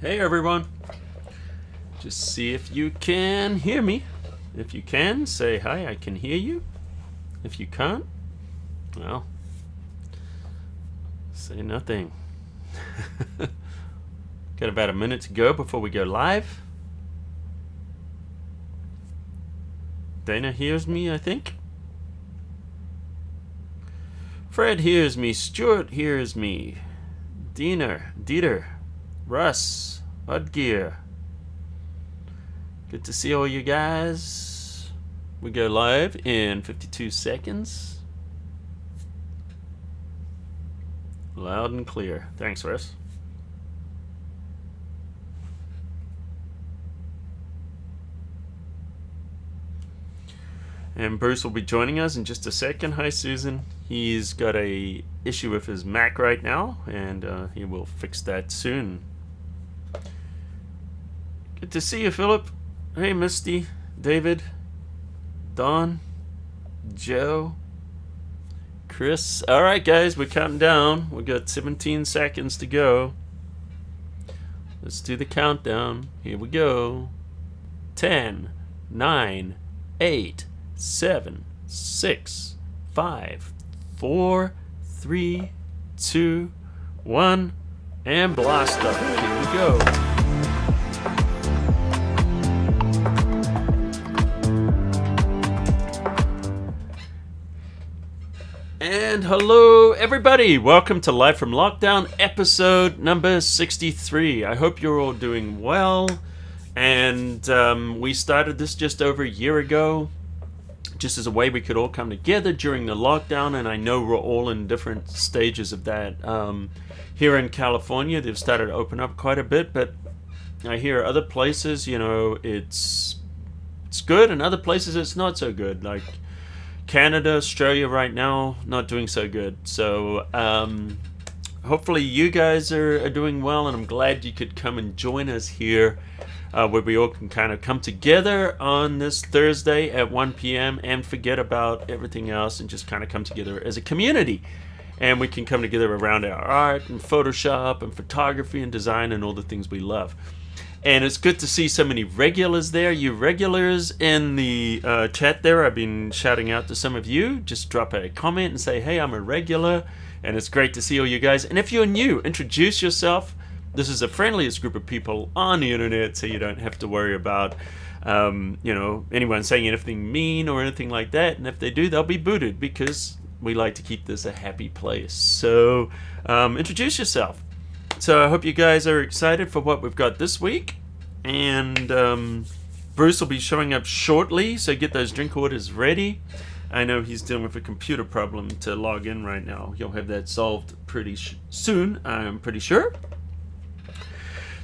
Hey everyone. Just see if you can hear me. If you can, say hi, I can hear you. If you can't, well, say nothing. Got about a minute to go before we go live. Dana hears me, I think. Fred hears me. Stuart hears me. Dieter, Russ, Udgear. Good to see all you guys. We go live in 52 seconds. Loud and clear. Thanks, Russ. And Bruce will be joining us in just a second. Hi, Susan. He's got a issue with his Mac right now, and he will fix that soon. Good to see you, Philip. Hey, Misty, David, Don, Joe, Chris. All right, guys, we're counting down. We got 17 seconds to go. Let's do the countdown. Here we go. 10, 9, 8, 7, 6, 5, 4, 3, 2, 1, and blast up. Here we go. And hello everybody, welcome to Live from Lockdown episode number 63. I hope you're all doing well, and we started this just over a year ago, just as a way we could all come together during the lockdown, and I know we're all in different stages of that. Here in California, they've started to open up quite a bit, but I hear other places, you know, it's good, and other places it's not so good, like Canada, Australia right now, not doing so good. So hopefully you guys are doing well, and I'm glad you could come and join us here where we all can kind of come together on this Thursday at 1 p.m. and forget about everything else and just kind of come together as a community. And we can come together around our art and Photoshop and photography and design and all the things we love. And it's good to see so many regulars there. You regulars in the chat there, I've been shouting out to some of you. Just drop a comment and say, hey, I'm a regular. And it's great to see all you guys. And if you're new, introduce yourself. This is the friendliest group of people on the internet, so you don't have to worry about anyone saying anything mean or anything like that. And if they do, they'll be booted, because we like to keep this a happy place. So introduce yourself. So I hope you guys are excited for what we've got this week. And Bruce will be showing up shortly, so get those drink orders ready. I know he's dealing with a computer problem to log in right now. He'll have that solved pretty soon, I'm pretty sure.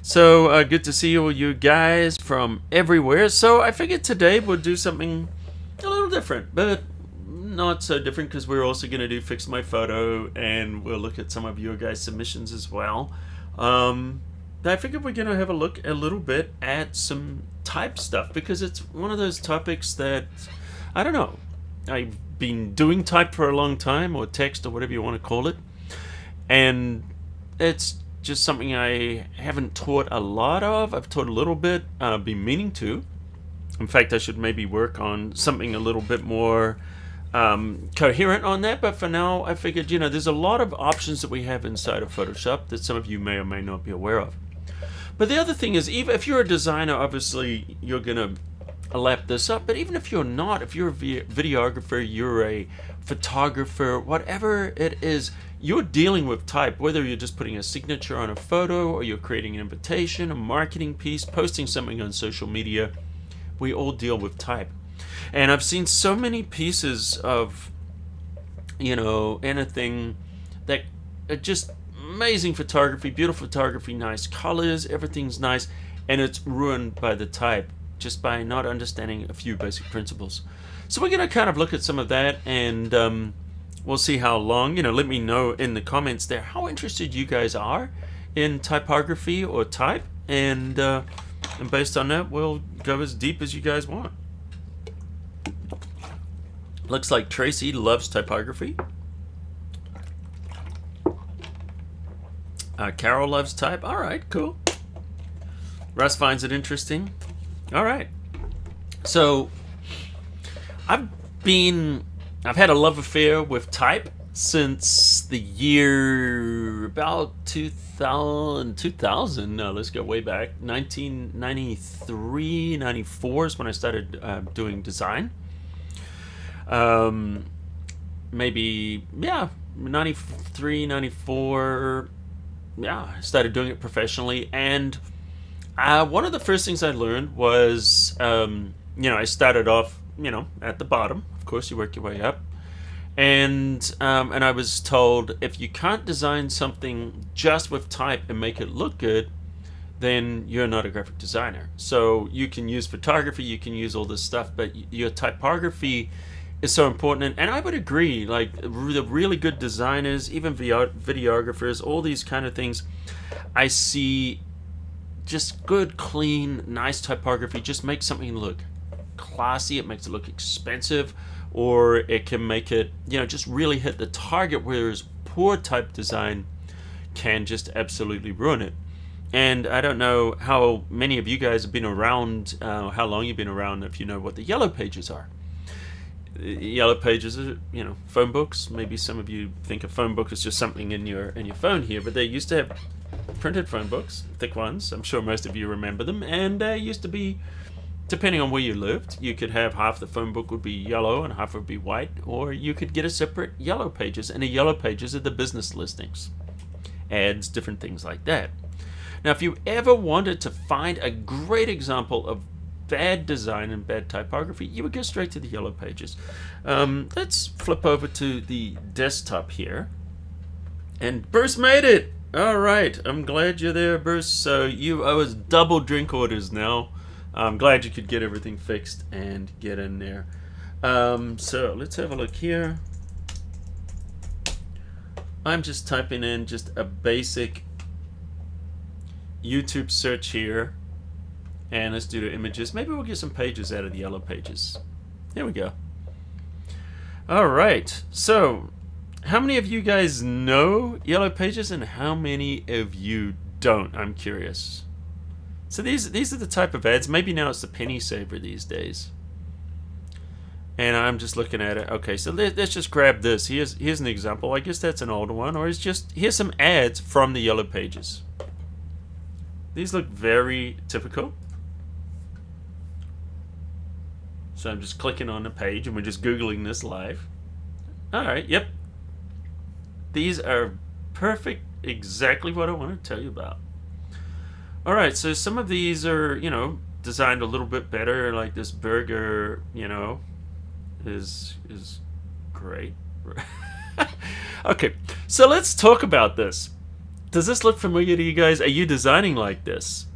So good to see all you guys from everywhere. So I figured today we'll do something a little different, but not so different, because we're also going to do Fix My Photo, and we'll look at some of your guys' submissions as well. I figured we're going to have a look a little bit at some type stuff, because it's one of those topics that, I don't know, I've been doing type for a long time, or text, or whatever you want to call it, and it's just something I haven't taught a lot of. I've taught a little bit, been meaning to. In fact, I should maybe work on something a little bit more coherent on that, but for now I figured, there's a lot of options that we have inside of Photoshop that some of you may or may not be aware of. But the other thing is, even if you're a designer, obviously you're gonna lap this up, but even if you're not, if you're a videographer, you're a photographer, whatever it is, you're dealing with type, whether you're just putting a signature on a photo, or you're creating an invitation, a marketing piece, posting something on social media. We all deal with type. And I've seen so many pieces of, anything that are just amazing photography, beautiful photography, nice colors, everything's nice, and it's ruined by the type, just by not understanding a few basic principles. So we're going to kind of look at some of that, and we'll see how long. Let me know in the comments there how interested you guys are in typography or type, and based on that, we'll go as deep as you guys want. Looks like Tracy loves typography. Carol loves type. All right, cool. Russ finds it interesting. All right. So I've had a love affair with type since the year about 2000. No, let's go way back. 1993, 94 is when I started doing design. Maybe, yeah, 93, 94. Yeah, I started doing it professionally. And one of the first things I learned was, I started off, at the bottom. Of course, you work your way up. And I was told, if you can't design something just with type and make it look good, then you're not a graphic designer. So you can use photography, you can use all this stuff, but your typography is so important. And I would agree, like the really good designers, even videographers, all these kind of things, I see just good, clean, nice typography just makes something look classy. It makes it look expensive, or it can make it, just really hit the target, whereas poor type design can just absolutely ruin it. And I don't know how many of you guys have been around, how long you've been around, if you know what the yellow pages are. Yellow pages are, phone books. Maybe some of you think a phone book is just something in your phone here, but they used to have printed phone books, thick ones. I'm sure most of you remember them, and they used to be, depending on where you lived, you could have half the phone book would be yellow and half would be white, or you could get a separate yellow pages, and the yellow pages are the business listings, ads, different things like that. Now, if you ever wanted to find a great example of bad design and bad typography, you would go straight to the yellow pages. Let's flip over to the desktop here, and Bruce made it. All right, I'm glad you're there, Bruce. So you owe us double drink orders now. I'm glad you could get everything fixed and get in there. So let's have a look here. I'm just typing in just a basic YouTube search here, and let's do the images. Maybe we'll get some pages out of the yellow pages. Here we go. All right, so how many of you guys know yellow pages and how many of you don't? I'm curious. So these are the type of ads. Maybe now it's the penny saver these days. And I'm just looking at it. Okay, so let's just grab this. Here's an example. I guess that's an older one, or here's some ads from the yellow pages. These look very typical. So I'm just clicking on the page, and we're just Googling this live. All right, yep. These are perfect, exactly what I want to tell you about. All right, so some of these are, designed a little bit better, like this burger, is great. Okay, so let's talk about this. Does this look familiar to you guys? Are you designing like this?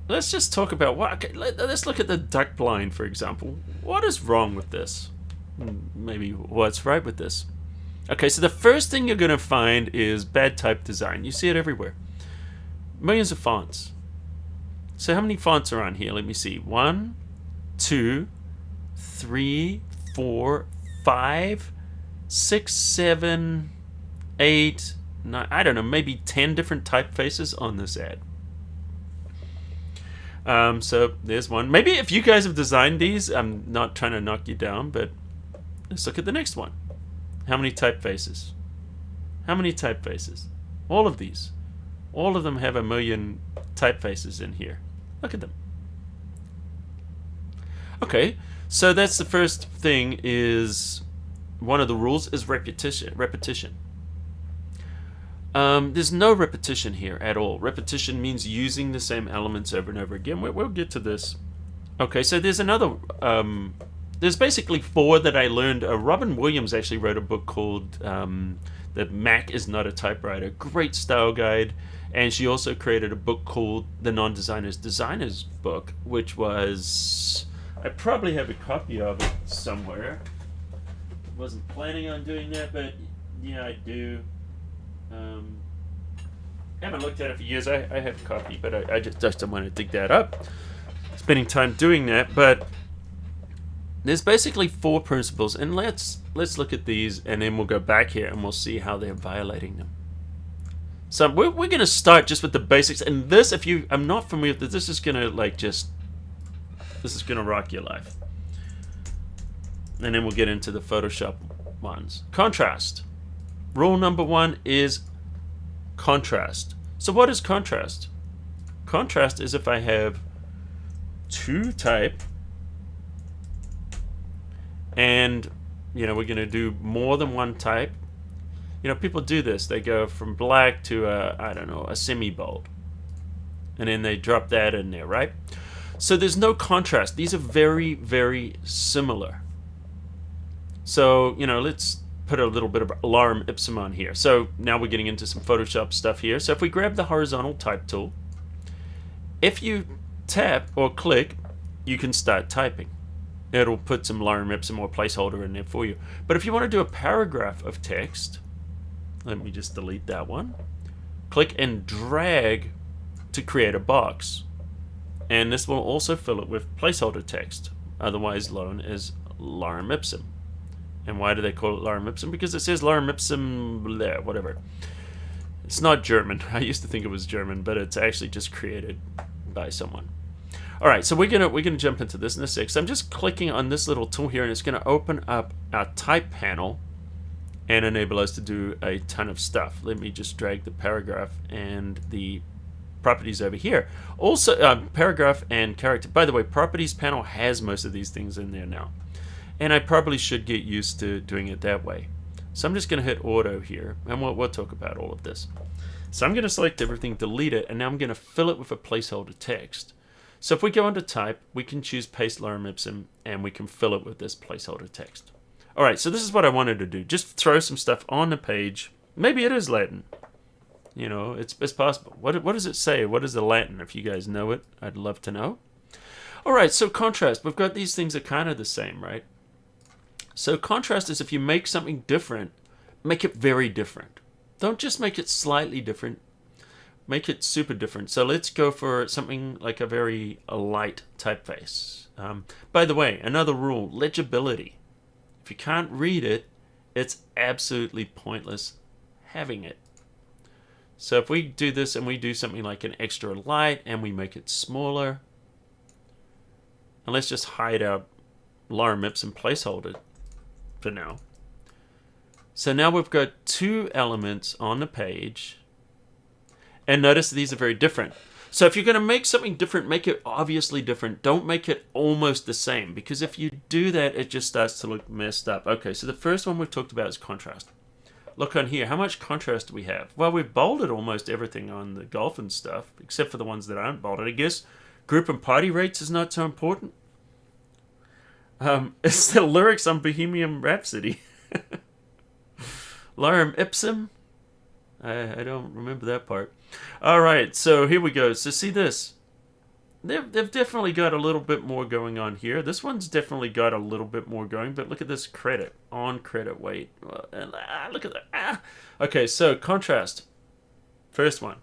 Let's just talk about let's look at the duck blind, for example. What is wrong with this? Maybe what's right with this? Okay, so the first thing you're going to find is bad type design. You see it everywhere. Millions of fonts. So how many fonts are on here? Let me see. 1, 2, 3, 4, 5, 6, 7, 8, 9. I don't know, maybe 10 different typefaces on this ad. So there's one. Maybe if you guys have designed these, I'm not trying to knock you down, but let's look at the next one. How many typefaces? How many typefaces? All of these. All of them have 1 million typefaces in here. Look at them. Okay, so that's the first thing. Is one of the rules is repetition. There's no repetition here at all. Repetition means using the same elements over and over again. We'll get to this. Okay, so there's another. There's basically 4 that I learned. Robin Williams actually wrote a book called "The Mac is Not a Typewriter." Great style guide. And she also created a book called The Non-Designer's Designer's Book, which was, I probably have a copy of it somewhere. Wasn't planning on doing that, but yeah, I do. Haven't looked at it for years. I have a copy, but I just don't want to dig that up. Spending time doing that, but there's basically 4 principles, and let's look at these, and then we'll go back here and we'll see how they're violating them. So we're going to start just with the basics. And this, if you, I'm not familiar with this is going to like just, this is going to rock your life. And then we'll get into the Photoshop ones. Contrast. Rule number 1 is contrast. So what is contrast? Contrast is if I have 2 type and, you know, we're going to do more than 1 type. You know, people do this. They go from black to I don't know, a semi-bold. And then they drop that in there, right? So there's no contrast. These are very, very similar. So, you know, let's put a little bit of lorem ipsum on here. So now we're getting into some Photoshop stuff here. So if we grab the horizontal type tool, if you tap or click, you can start typing. It'll put some lorem ipsum or placeholder in there for you. But if you want to do a paragraph of text, let me just delete that one. Click and drag to create a box. And this will also fill it with placeholder text, otherwise known as lorem ipsum. And why do they call it lorem ipsum? Because it says lorem ipsum there, whatever. It's not German. I used to think it was German, but it's actually just created by someone. All right, so we're gonna jump into this in a sec. So I'm just clicking on this little tool here, and it's gonna open up our type panel and enable us to do a ton of stuff. Let me just drag the paragraph and the properties over here. Also, paragraph and character. By the way, properties panel has most of these things in there now. And I probably should get used to doing it that way. So I'm just going to hit auto here, and we'll talk about all of this. So I'm going to select everything, delete it, and now I'm going to fill it with a placeholder text. So if we go under type, we can choose paste lorem ipsum, and we can fill it with this placeholder text. All right, so this is what I wanted to do. Just throw some stuff on the page. Maybe it is Latin. You know, it's possible. What does it say? What is the Latin? If you guys know it, I'd love to know. All right, so contrast. We've got these things that are kind of the same, right? So contrast is if you make something different, make it very different. Don't just make it slightly different. Make it super different. So let's go for something like a very light typeface. By the way, another rule, legibility. If you can't read it, it's absolutely pointless having it. So if we do this and we do something like an extra light and we make it smaller, and let's just hide our lorem ipsum placeholder for now. So now we've got 2 elements on the page, and notice these are very different. So if you're going to make something different, make it obviously different. Don't make it almost the same, because if you do that, it just starts to look messed up. Okay, so the first one we've talked about is contrast. Look on here. How much contrast do we have? Well, we've bolded almost everything on the golf and stuff, except for the ones that aren't bolded. I guess group and party rates is not so important. It's the lyrics on Bohemian Rhapsody. Lorem ipsum? I don't remember that part. All right, so here we go. So see this. They've definitely got a little bit more going on here. This one's definitely got a little bit more going, but look at this credit. On credit, wait. Look at that. Okay, so contrast. First one.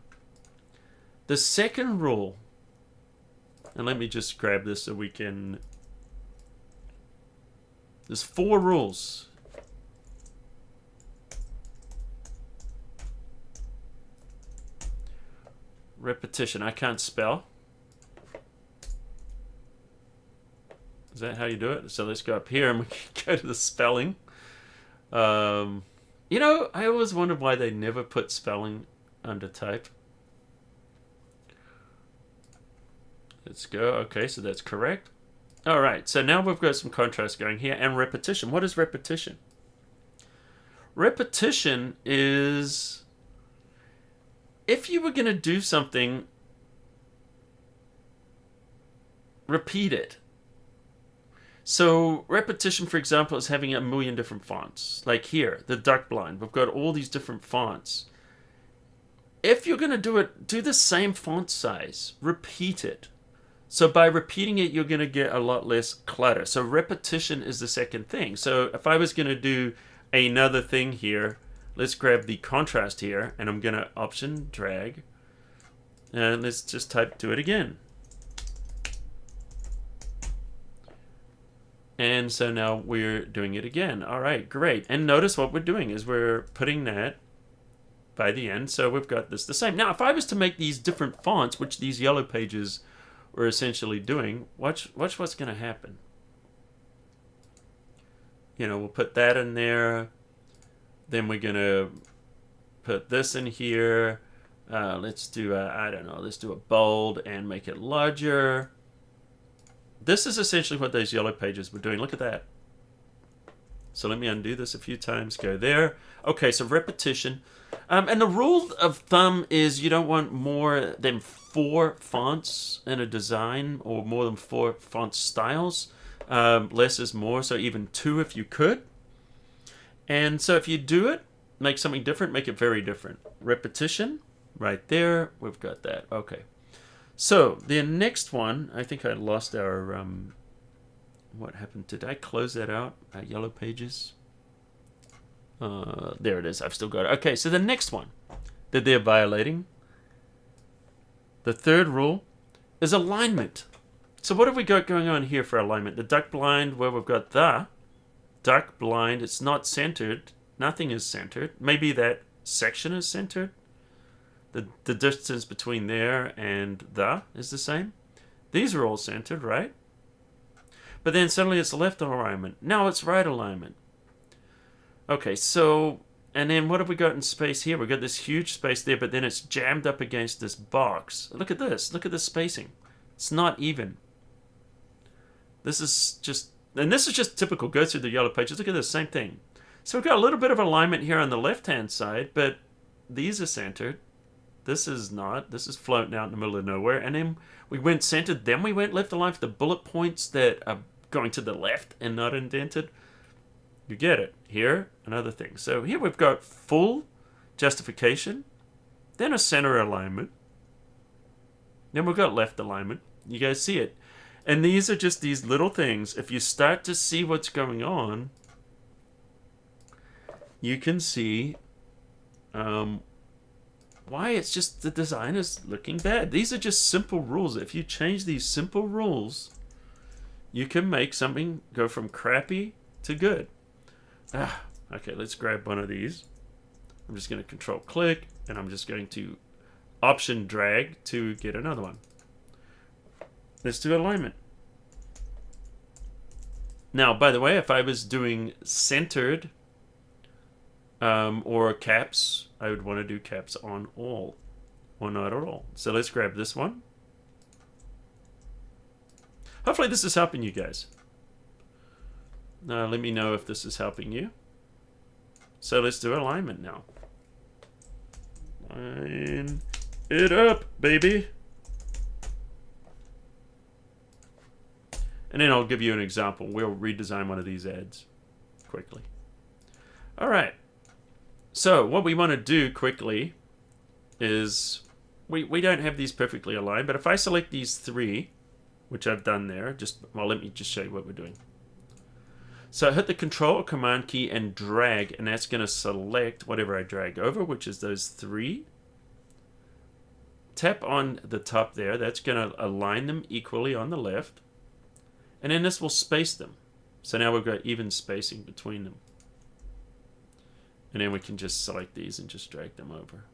The second rule, and let me just grab this so we can... There's 4 rules. Repetition. I can't spell. Is that how you do it? So let's go up here and we can go to the spelling. You know, I always wondered why they never put spelling under type. Let's go. Okay, so that's correct. All right, so now we've got some contrast going here, and repetition. What is repetition? Repetition is if you were going to do something, repeat it. So repetition, for example, is having a million different fonts. Like here, the duck blind. We've got all these different fonts. If you're going to do it, do the same font size. Repeat it. So by repeating it, you're going to get a lot less clutter. So repetition is the second thing. So if I was going to do another thing here, let's grab the contrast here, and I'm going to option, drag, and let's just do it again. And so now we're doing it again. All right, great. And notice what we're doing is we're putting that by the end. So we've got this the same. Now, if I was to make these different fonts, which these yellow pages were essentially doing, watch what's going to happen. You know, we'll put that in there. Then we're going to put this in here. Let's do I don't know, let's do a bold and make it larger. This is essentially what those yellow pages were doing. Look at that. So let me undo this a few times. Go there. Okay, so repetition. And the rule of thumb is you don't want more than 4 fonts in a design, or more than 4 font styles. Less is more, so even 2 if you could. And so if you do it, make something different, make it very different. Repetition, right there. We've got that. Okay. So the next one, I think I lost our... what happened? Did I close that out? Yellow pages. There it is. I've still got it. Okay, so the next one that they're violating, the third rule, is alignment. So what have we got going on here for alignment? The duck blind, where we've got the duck blind, it's not centered. Nothing is centered. Maybe that section is centered. The distance between there and the is the same. These are all centered, right? But then suddenly it's left alignment. Now it's right alignment. Okay, so, and then what have we got in space here? We've got this huge space there, but then it's jammed up against this box. Look at this. Look at this spacing. It's not even. This is just, and this is just typical. Go through the yellow pages. Look at this, same thing. So we've got a little bit of alignment here on the left-hand side, but these are centered. This is not. This is floating out in the middle of nowhere. And then we went centered, then we went left aligned for the bullet points that are going to the left and not indented. You get it. Here, another thing. So here we've got full justification, then a center alignment, then we've got left alignment. You guys see it. And these are just these little things. If you start to see what's going on, you can see why it's just the design is looking bad. These are just simple rules. If you change these simple rules, you can make something go from crappy to good. Okay, let's grab one of these. I'm just going to control click, and I'm just going to option drag to get another one. Let's do alignment. Now, by the way, if I was doing centered or caps, I would want to do caps on all, or not at all. So let's grab this one. Hopefully this is helping you guys. Let me know if this is helping you. So let's do alignment now. Line it up, baby. And then I'll give you an example. We'll redesign one of these ads quickly. All right. So what we want to do quickly is we don't have these perfectly aligned, but if I select these 3, which I've done there, well, let me just show you what we're doing. So I hit the Control or Command key and drag, and that's going to select whatever I drag over, which is those 3. Tap on the top there. That's going to align them equally on the left. And then this will space them. So now we've got even spacing between them. And then we can just select these and just drag them over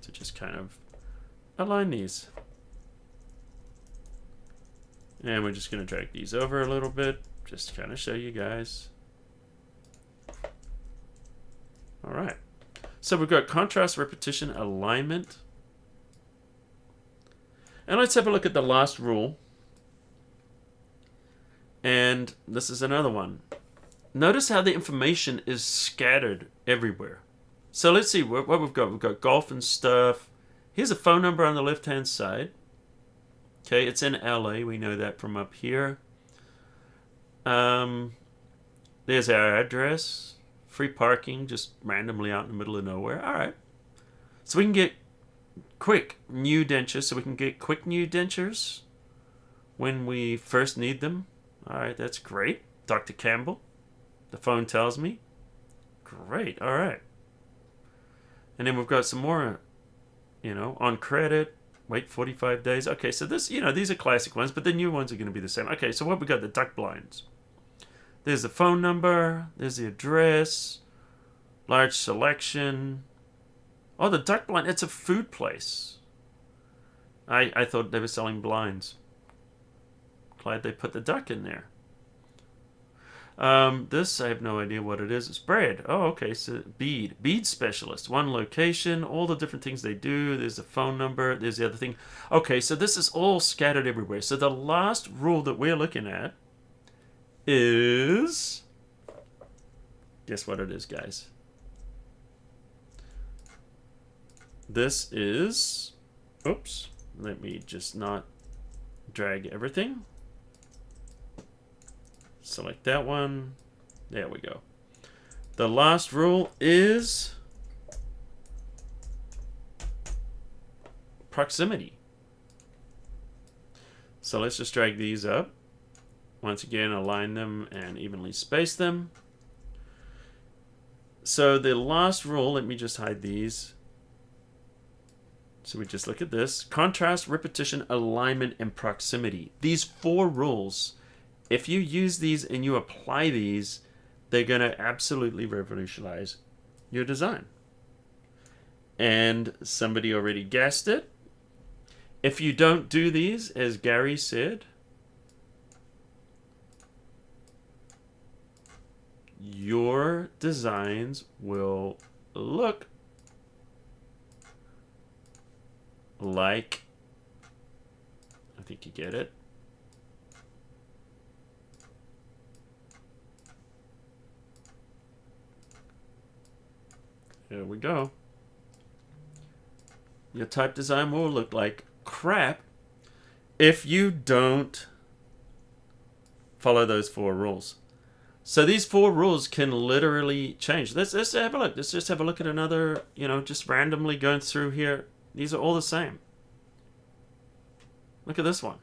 to just kind of align these. And we're just going to drag these over a little bit, just to kind of show you guys. All right. So we've got contrast, repetition, alignment. And let's have a look at the last rule. And this is another one. Notice how the information is scattered everywhere. So let's see what we've got. We've got golf and stuff. Here's a phone number on the left-hand side. Okay, it's in LA. We know that from up here. There's our address. Free parking, just randomly out in the middle of nowhere. All right. So we can get quick new dentures. So we can get quick new dentures when we first need them. All right, that's great. Dr. Campbell. The phone tells me. Great, all right. And then we've got some more, on credit, wait 45 days. Okay, so this, these are classic ones, but the new ones are going to be the same. Okay, so what we got, the duck blinds. There's the phone number, there's the address, large selection, Oh, the duck blind. It's a food place. I thought they were selling blinds. Glad they put the duck in there. This, I have no idea what it is. It's bread. Oh, okay. So bead specialist. One location, all the different things they do. There's a phone number. There's the other thing. Okay, so this is all scattered everywhere. So the last rule that we're looking at is... Guess what it is, guys? This is... Oops. Let me just not drag everything. Select that one. There we go. The last rule is proximity. So let's just drag these up. Once again, align them and evenly space them. So the last rule, let me just hide these. So we just look at this. Contrast, repetition, alignment, and proximity. These 4 rules, if you use these and you apply these, they're going to absolutely revolutionize your design. And somebody already guessed it. If you don't do these, as Gary said, your designs will look like, I think you get it. There we go. Your type design will look like crap if you don't follow those 4 rules. So these 4 rules can literally change. Let's have a look. Let's just have a look at another, just randomly going through here. These are all the same. Look at this one.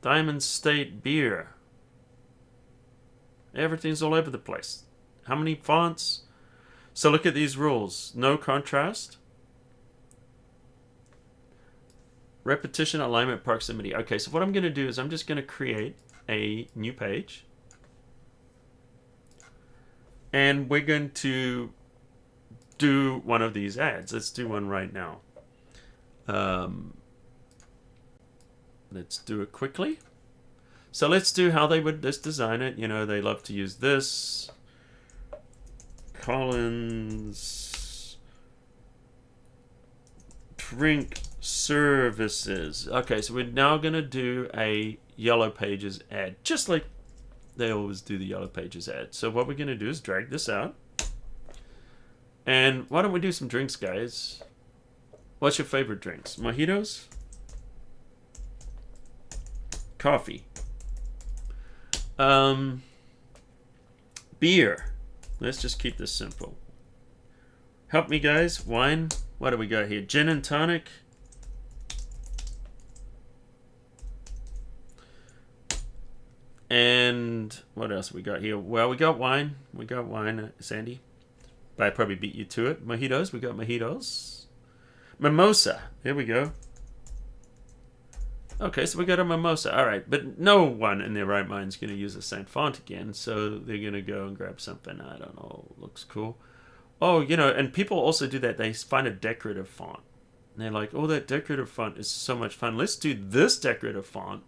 Diamond State Beer. Everything's all over the place. How many fonts? So look at these rules. No contrast. Repetition, alignment, proximity. Okay, so what I'm going to do is I'm just going to create a new page. And we're going to do one of these ads. Let's do one right now. Let's do it quickly. So let's do how they would just design it. They love to use this. Colin's Drink Services. Okay, so we're now going to do a Yellow Pages ad, just like they always do the Yellow Pages ad. So what we're going to do is drag this out. And why don't we do some drinks, guys? What's your favorite drinks? Mojitos? Coffee? Beer. Let's just keep this simple. Help me, guys. Wine. What do we got here? Gin and tonic. And what else we got here? Well, we got wine. We got wine, Sandy. But I probably beat you to it. Mojitos. We got mojitos. Mimosa. Here we go. Okay, so we got a mimosa. All right, but no one in their right mind is going to use the same font again, so they're going to go and grab something, I don't know, looks cool. Oh, and people also do that. They find a decorative font. And they're like, oh, that decorative font is so much fun. Let's do this decorative font.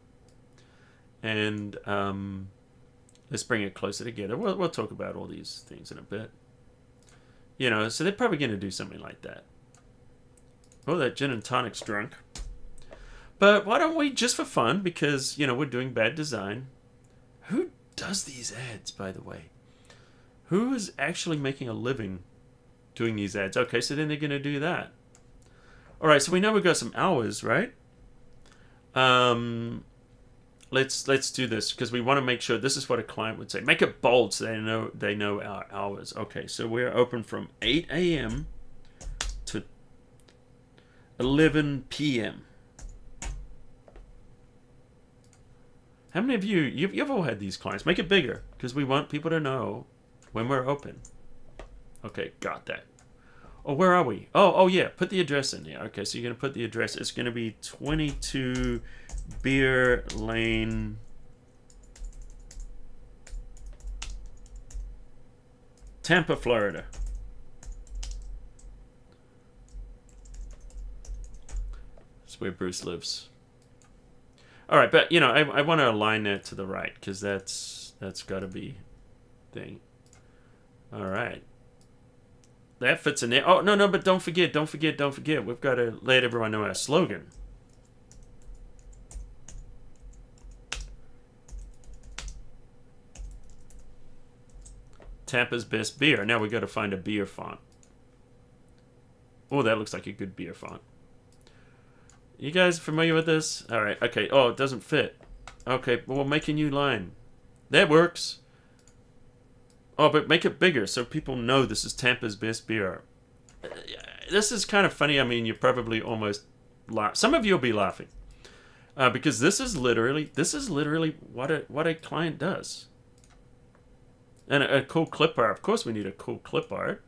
And let's bring it closer together. We'll talk about all these things in a bit. So they're probably going to do something like that. Oh, that gin and tonic's drunk. But why don't we, just for fun, because, we're doing bad design. Who does these ads, by the way? Who is actually making a living doing these ads? Okay, so then they're going to do that. All right, so we know we've got some hours, right? Let's do this, because we want to make sure this is what a client would say. Make it bold so they know our hours. Okay, so we're open from 8 a.m. to 11 p.m. How many of you've all had these clients? Make it bigger, because we want people to know when we're open. Okay, got that. Oh, where are we? Oh, yeah, put the address in there. Okay, so you're going to put the address. It's going to be 22 Beer Lane, Tampa, Florida. It's where Bruce lives. All right, but, you know, I want to align that to the right because that's got to be thing. All right. That fits in there. Oh, no, but don't forget. We've got to let everyone know our slogan. Tampa's best beer. Now we got to find a beer font. Oh, that looks like a good beer font. You guys familiar with this? All right. Okay. Oh, it doesn't fit. Okay. Well, we'll make a new line. That works. Oh, but make it bigger so people know this is Tampa's best beer. This is kind of funny. I mean, you probably almost laugh. Some of you will be laughing because this is literally what a client does. And a cool clip art. Of course, we need a cool clip art.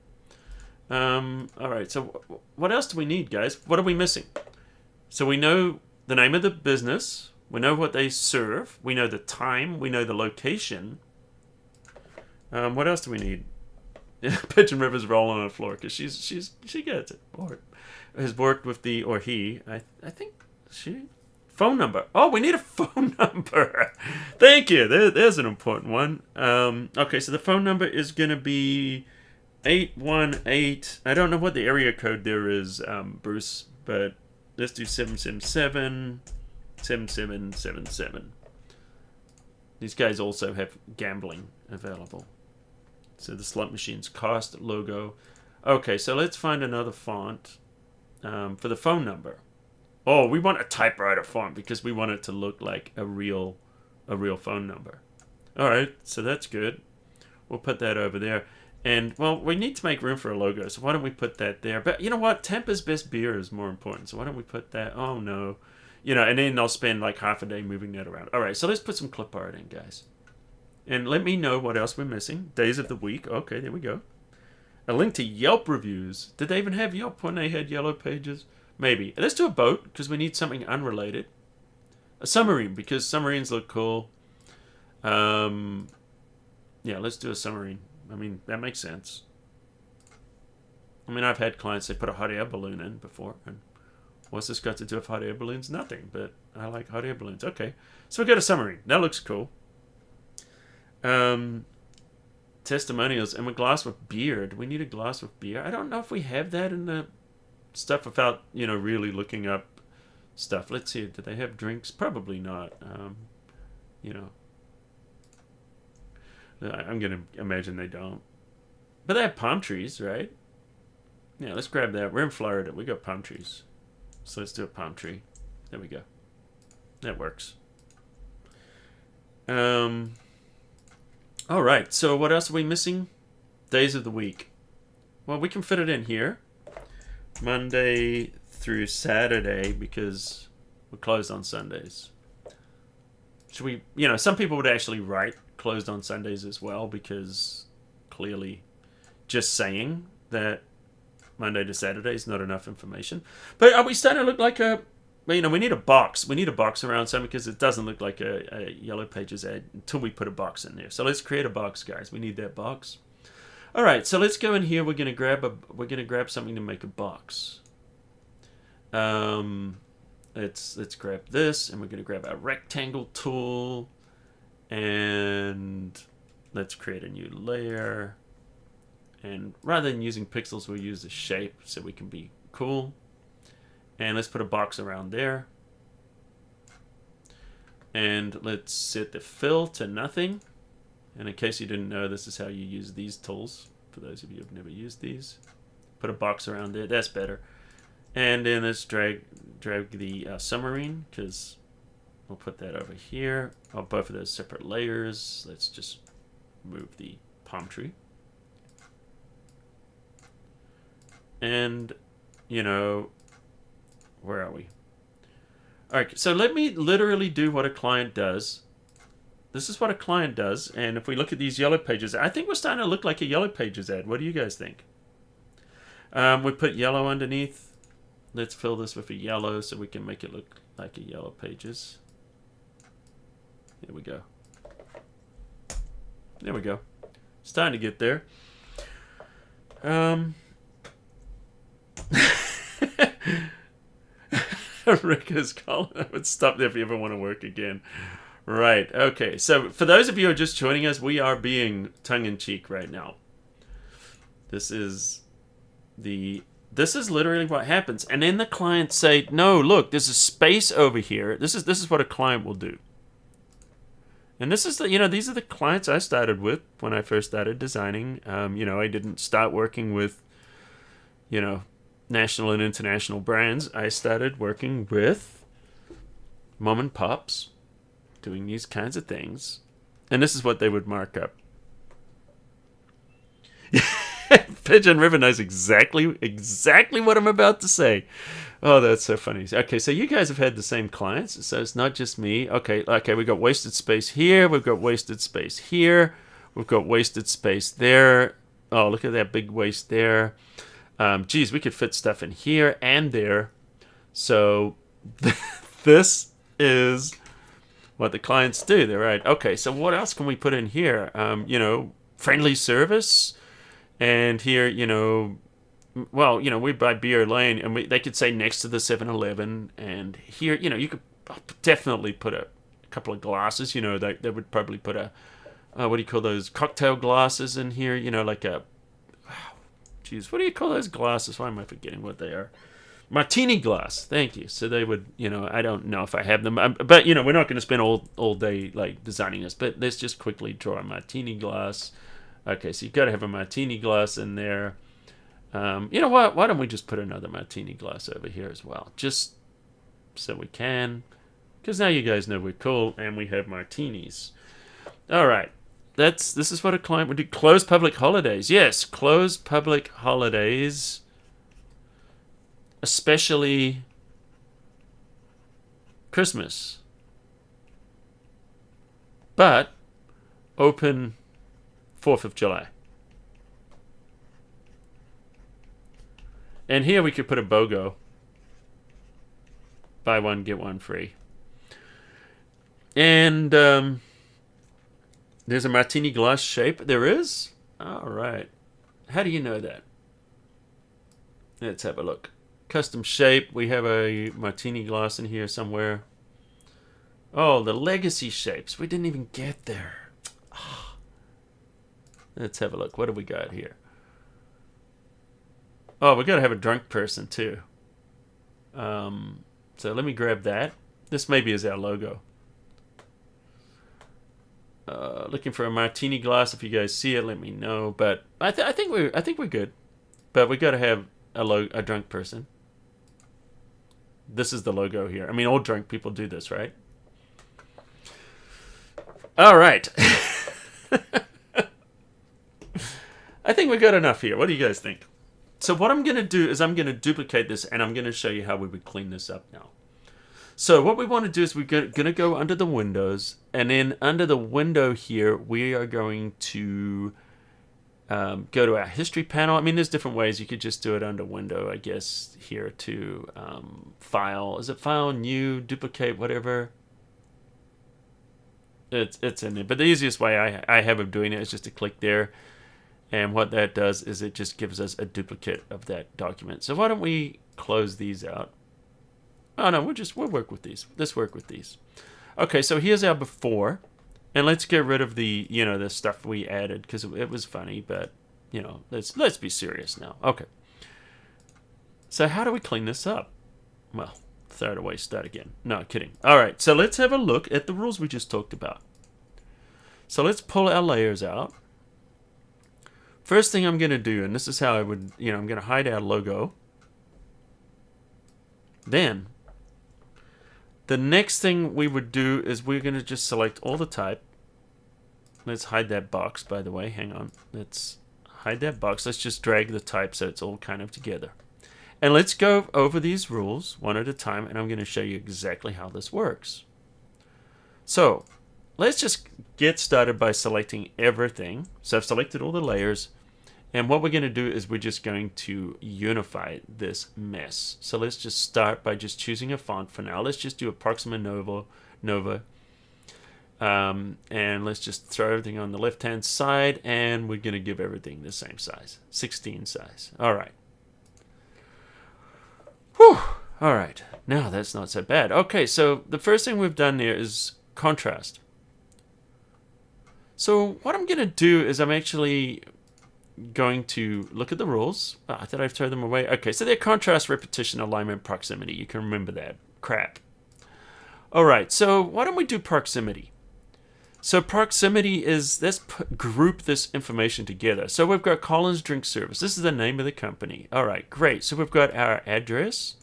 All right. So, what else do we need, guys? What are we missing? So we know the name of the business. We know what they serve. We know the time. We know the location. What else do we need? Pigeon River's rolling on the floor because she gets it. Or has worked with the or he. I think she phone number. Oh, we need a phone number. Thank you. There's an important one. Okay, so the phone number is gonna be 818. I don't know what the area code there is, Bruce, but let's do 777-7777. These guys also have gambling available. So the slot machines cost logo. Okay, so let's find another font for the phone number. Oh, we want a typewriter font because we want it to look like a real phone number. All right, so that's good. We'll put that over there. And, well, we need to make room for a logo, so why don't we put that there? But you know what? Tampa's best beer is more important, so why don't we put that? Oh, no. You know, and then I'll spend like half a day moving that around. All right, so let's put some clip art in, guys. And let me know what else we're missing. Days of the week. Okay, there we go. A link to Yelp reviews. Did they even have Yelp when they had yellow pages? Maybe. Let's do a boat, because we need something unrelated. A submarine, because submarines look cool. Yeah, let's do a submarine. I mean, that makes sense. I mean, I've had clients say put a hot air balloon in before. And what's this got to do with hot air balloons? Nothing, but I like hot air balloons. Okay, so we got a submarine. That looks cool. Testimonials and a glass with beer. Do we need a glass with beer? I don't know if we have that in the stuff without, you know, really looking up stuff. Let's see. Do they have drinks? Probably not. You know, I'm going to imagine they don't. But they have palm trees, right? Yeah, let's grab that. We're in Florida. We got palm trees. So let's do a palm tree. There we go. That works. All right. So what else are we missing? Days of the week. Well, we can fit it in here. Monday through Saturday because we're closed on Sundays. Should we, you know, some people would actually write closed on Sundays as well because clearly just saying that Monday to Saturday is not enough information. But are we starting to look like a, well, you know, we need a box. We need a box around something because it doesn't look like a Yellow Pages ad until we put a box in there. So let's create a box, guys. We need that box. All right, so let's go in here. We're gonna grab something to make a box. Let's grab this, and we're gonna grab our rectangle tool, and let's create a new layer. And rather than using pixels, we'll use the shape so we can be cool. And let's put a box around there. And let's set the fill to nothing. And in case you didn't know, this is how you use these tools. For those of you who have never used these. Put a box around there. That's better. And then let's drag the submarine, because we'll put that over here. Oh, both of those separate layers. Let's just move the palm tree. And, you know, where are we? All right, so let me literally do what a client does. This is what a client does. And if we look at these Yellow Pages, I think we're starting to look like a Yellow Pages ad. What do you guys think? We put yellow underneath. Let's fill this with a yellow so we can make it look like a Yellow Pages. There we go. There we go. It's time to get there. Rick is Colin. I would stop there if you ever want to work again. Right. Okay. So for those of you who are just joining us, we are being tongue-in-cheek right now. This is literally what happens. And then the clients say, no, look, there's a space over here. This is what a client will do. And this is these are the clients I started with when I first started designing. I didn't start working with, national and international brands. I started working with mom and pops doing these kinds of things. And this is what they would mark up. Pigeon River knows exactly what I'm about to say. Oh, that's so funny. Okay, so you guys have had the same clients, so it's not just me. Okay, we've got wasted space here. We've got wasted space here. We've got wasted space there. Oh, look at that big waste there. Geez, we could fit stuff in here and there. So this is what the clients do. They're right. Okay, so what else can we put in here? Friendly service. And here, we buy Beer Lane, and they could say next to the 7-Eleven. And here, you could definitely put a couple of glasses. They would probably put what do you call those, cocktail glasses in here? Like a, what do you call those glasses? Why am I forgetting what they are? Martini glass. Thank you. So they would, I don't know if I have them, but we're not going to spend all day like designing this. But let's just quickly draw a martini glass. Okay, so you've got to have a martini glass in there. You know what? Why don't we just put another martini glass over here as well? Just so we can. Because now you guys know we're cool and we have martinis. All right. This is what a client would do. Close public holidays. Yes, close public holidays. Especially Christmas. But open 4th of July. And here we could put a BOGO. Buy one, get one free. And there's a martini glass shape. There is? All right. How do you know that? Let's have a look. Custom shape. We have a martini glass in here somewhere. Oh, the legacy shapes. We didn't even get there. Let's have a look. What do we got here? Oh, we got to have a drunk person too. So let me grab that. This maybe is our logo. Looking for a martini glass. If you guys see it, let me know. But I think we're good. But we got to have a drunk person. This is the logo here. I mean, all drunk people do this, right? All right. I think we got enough here. What do you guys think? So what I'm going to do is I'm going to duplicate this, and I'm going to show you how we would clean this up now. So what we want to do is we're going to go under the windows, and then under the window here, we are going to go to our history panel. I mean, there's different ways. You could just do it under window, I guess, here to file. Is it file, new, duplicate, whatever? It's in there. But the easiest way I have of doing it is just to click there. And what that does is it just gives us a duplicate of that document. So why don't we close these out? Oh no, we'll work with these. Let's work with these. Okay, so here's our before. And let's get rid of the, the stuff we added because it was funny, but let's be serious now. Okay. So how do we clean this up? Well, throw it away, start again. No, kidding. All right, so let's have a look at the rules we just talked about. So let's pull our layers out. First thing I'm going to do, and this is how I would, I'm going to hide our logo. Then, the next thing we would do is we're going to just select all the type. Let's hide that box, by the way. Hang on. Let's hide that box. Let's just drag the type so it's all kind of together. And let's go over these rules one at a time, and I'm going to show you exactly how this works. So, let's just get started by selecting everything. So I've selected all the layers. And what we're going to do is we're just going to unify this mess. So let's just start by just choosing a font for now. Let's just do a Proxima Nova. And let's just throw everything on the left-hand side. And we're going to give everything the same size, 16 size. All right. Whew. All right, now that's not so bad. Okay, so the first thing we've done there is contrast. So what I'm going to do is I'm actually going to look at the rules. Did I throw them away? Okay, so they're contrast, repetition, alignment, proximity. You can remember that. Crap. All right, so why don't we do proximity? So proximity is, let's group this information together. So we've got Colin's Drink Service. This is the name of the company. All right, great. So we've got our address.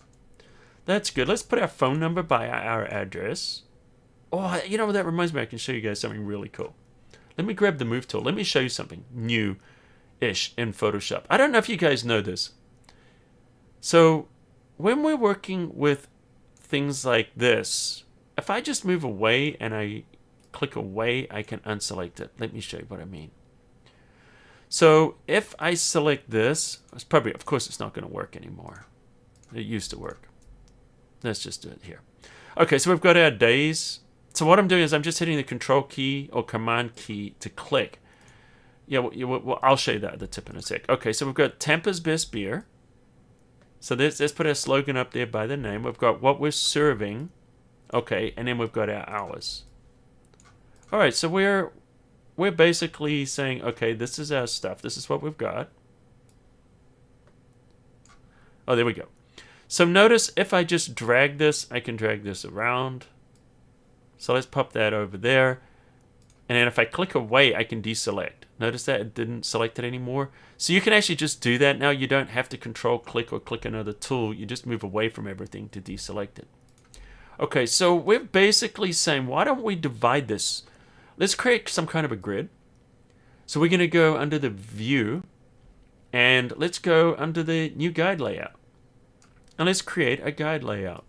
That's good. Let's put our phone number by our address. Oh, you know what? That reminds me, I can show you guys something really cool. Let me grab the move tool. Let me show you something new-ish in Photoshop. I don't know if you guys know this. So when we're working with things like this, if I just move away and I click away, I can unselect it. Let me show you what I mean. So if I select this, it's probably, of course, it's not going to work anymore. It used to work. Let's just do it here. Okay, so we've got our days. So what I'm doing is I'm just hitting the control key or command key to click. Yeah, well, I'll show you that at the tip in a sec. Okay, so we've got Tampa's Best Beer. So let's put our slogan up there by the name. We've got what we're serving. Okay, and then we've got our hours. All right, so we're basically saying, okay, this is our stuff. This is what we've got. Oh, there we go. So notice if I just drag this, I can drag this around. So let's pop that over there. And then if I click away, I can deselect. Notice that it didn't select it anymore. So you can actually just do that now. You don't have to control click or click another tool. You just move away from everything to deselect it. Okay, so we're basically saying, why don't we divide this? Let's create some kind of a grid. So we're going to go under the view and let's go under the new guide layout. And let's create a guide layout.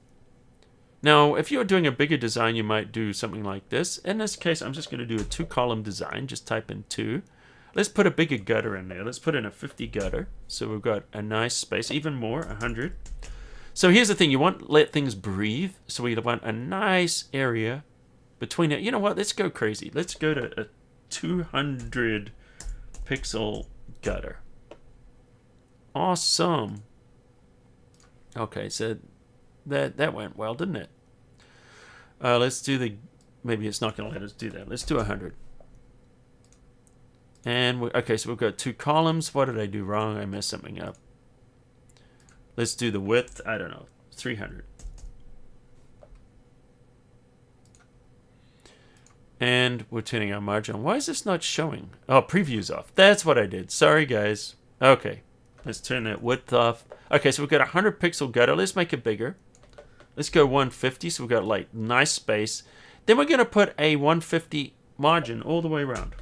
Now, if you're doing a bigger design, you might do something like this. In this case, I'm just going to do a 2-column design. Just type in 2. Let's put a bigger gutter in there. Let's put in a 50 gutter. So we've got a nice space, even more, 100. So here's the thing. You want to let things breathe. So we want a nice area between it. You know what? Let's go crazy. Let's go to a 200 pixel gutter. Awesome. Okay, so that went well, didn't it? Let's do the, maybe it's not going to let us do that. Let's do 100. And, okay, so we've got 2 columns. What did I do wrong? I messed something up. Let's do the width, I don't know, 300. And we're turning our margin on. Why is this not showing? Oh, preview's off. That's what I did. Sorry, guys. Okay, let's turn that width off. Okay, so we've got a 100 pixel gutter. Let's make it bigger. Let's go 150, so we've got like nice space. Then we're going to put a 150 margin all the way around.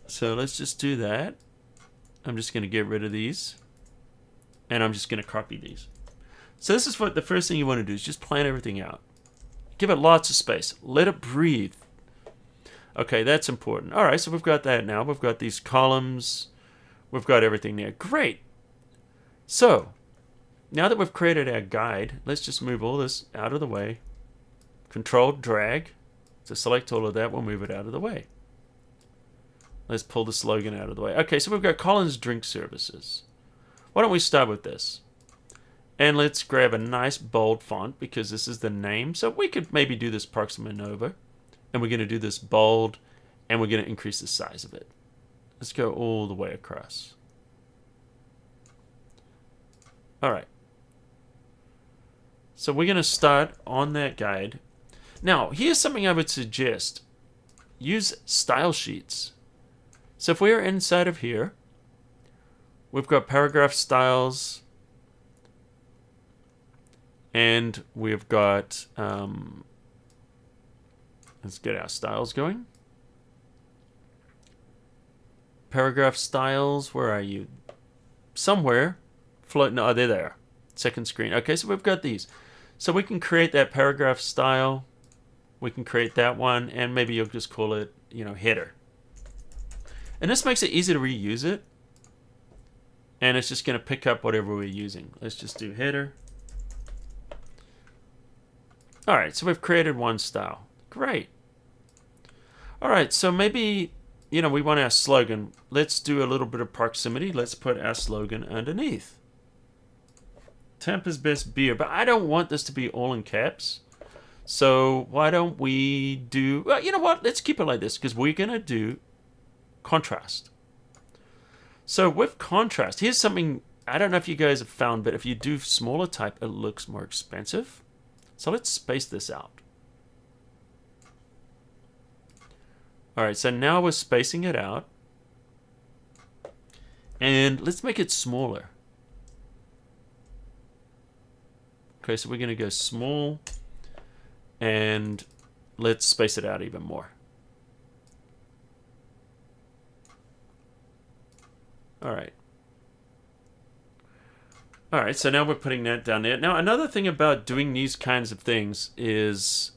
So let's just do that. I'm just going to get rid of these. And I'm just going to copy these. So this is what the first thing you want to do is just plan everything out. Give it lots of space. Let it breathe. Okay, that's important. All right, so we've got that now. We've got these columns. We've got everything there. Great. So, now that we've created our guide, let's just move all this out of the way. Control drag to select all of that. We'll move it out of the way. Let's pull the slogan out of the way. Okay, so we've got Colin's Drink Services. Why don't we start with this? And let's grab a nice bold font because this is the name. So we could maybe do this Proxima Nova. And we're going to do this bold. And we're going to increase the size of it. Let's go all the way across. All right. So we're going to start on that guide. Now, here's something I would suggest. Use style sheets. So if we're inside of here, we've got paragraph styles. And we've got, let's get our styles going. Paragraph styles, where are you? Somewhere. Floating, oh, they're there. Second screen. Okay, so we've got these. So we can create that paragraph style. We can create that one, and maybe you'll just call it, header. And this makes it easy to reuse it. And it's just going to pick up whatever we're using. Let's just do header. All right, so we've created one style. Great. All right, so maybe you know, we want our slogan. Let's do a little bit of proximity. Let's put our slogan underneath. Tampa's best beer. But I don't want this to be all in caps. So why don't we do... Well, you know what? Let's keep it like this because we're going to do contrast. So with contrast, here's something I don't know if you guys have found, but if you do smaller type, it looks more expensive. So let's space this out. All right, so now we're spacing it out. And let's make it smaller. Okay, so we're going to go small. And let's space it out even more. All right. All right, so now we're putting that down there. Now, another thing about doing these kinds of things is...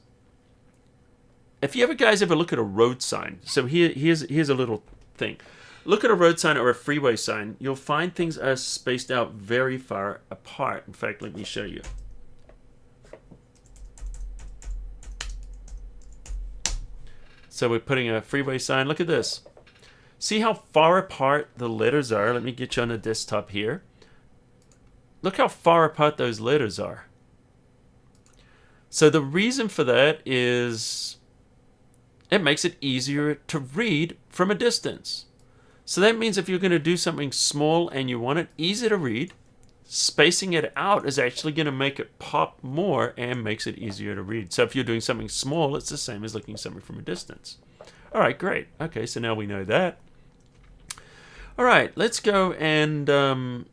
If you guys ever look at a road sign, so here's a little thing. Look at a road sign or a freeway sign. You'll find things are spaced out very far apart. In fact, let me show you. So we're putting a freeway sign. Look at this. See how far apart the letters are? Let me get you on the desktop here. Look how far apart those letters are. So the reason for that is... it makes it easier to read from a distance. So that means if you're going to do something small and you want it easy to read, spacing it out is actually going to make it pop more and makes it easier to read. So if you're doing something small, it's the same as looking at something from a distance. All right, great. Okay, so now we know that. All right, let's go and...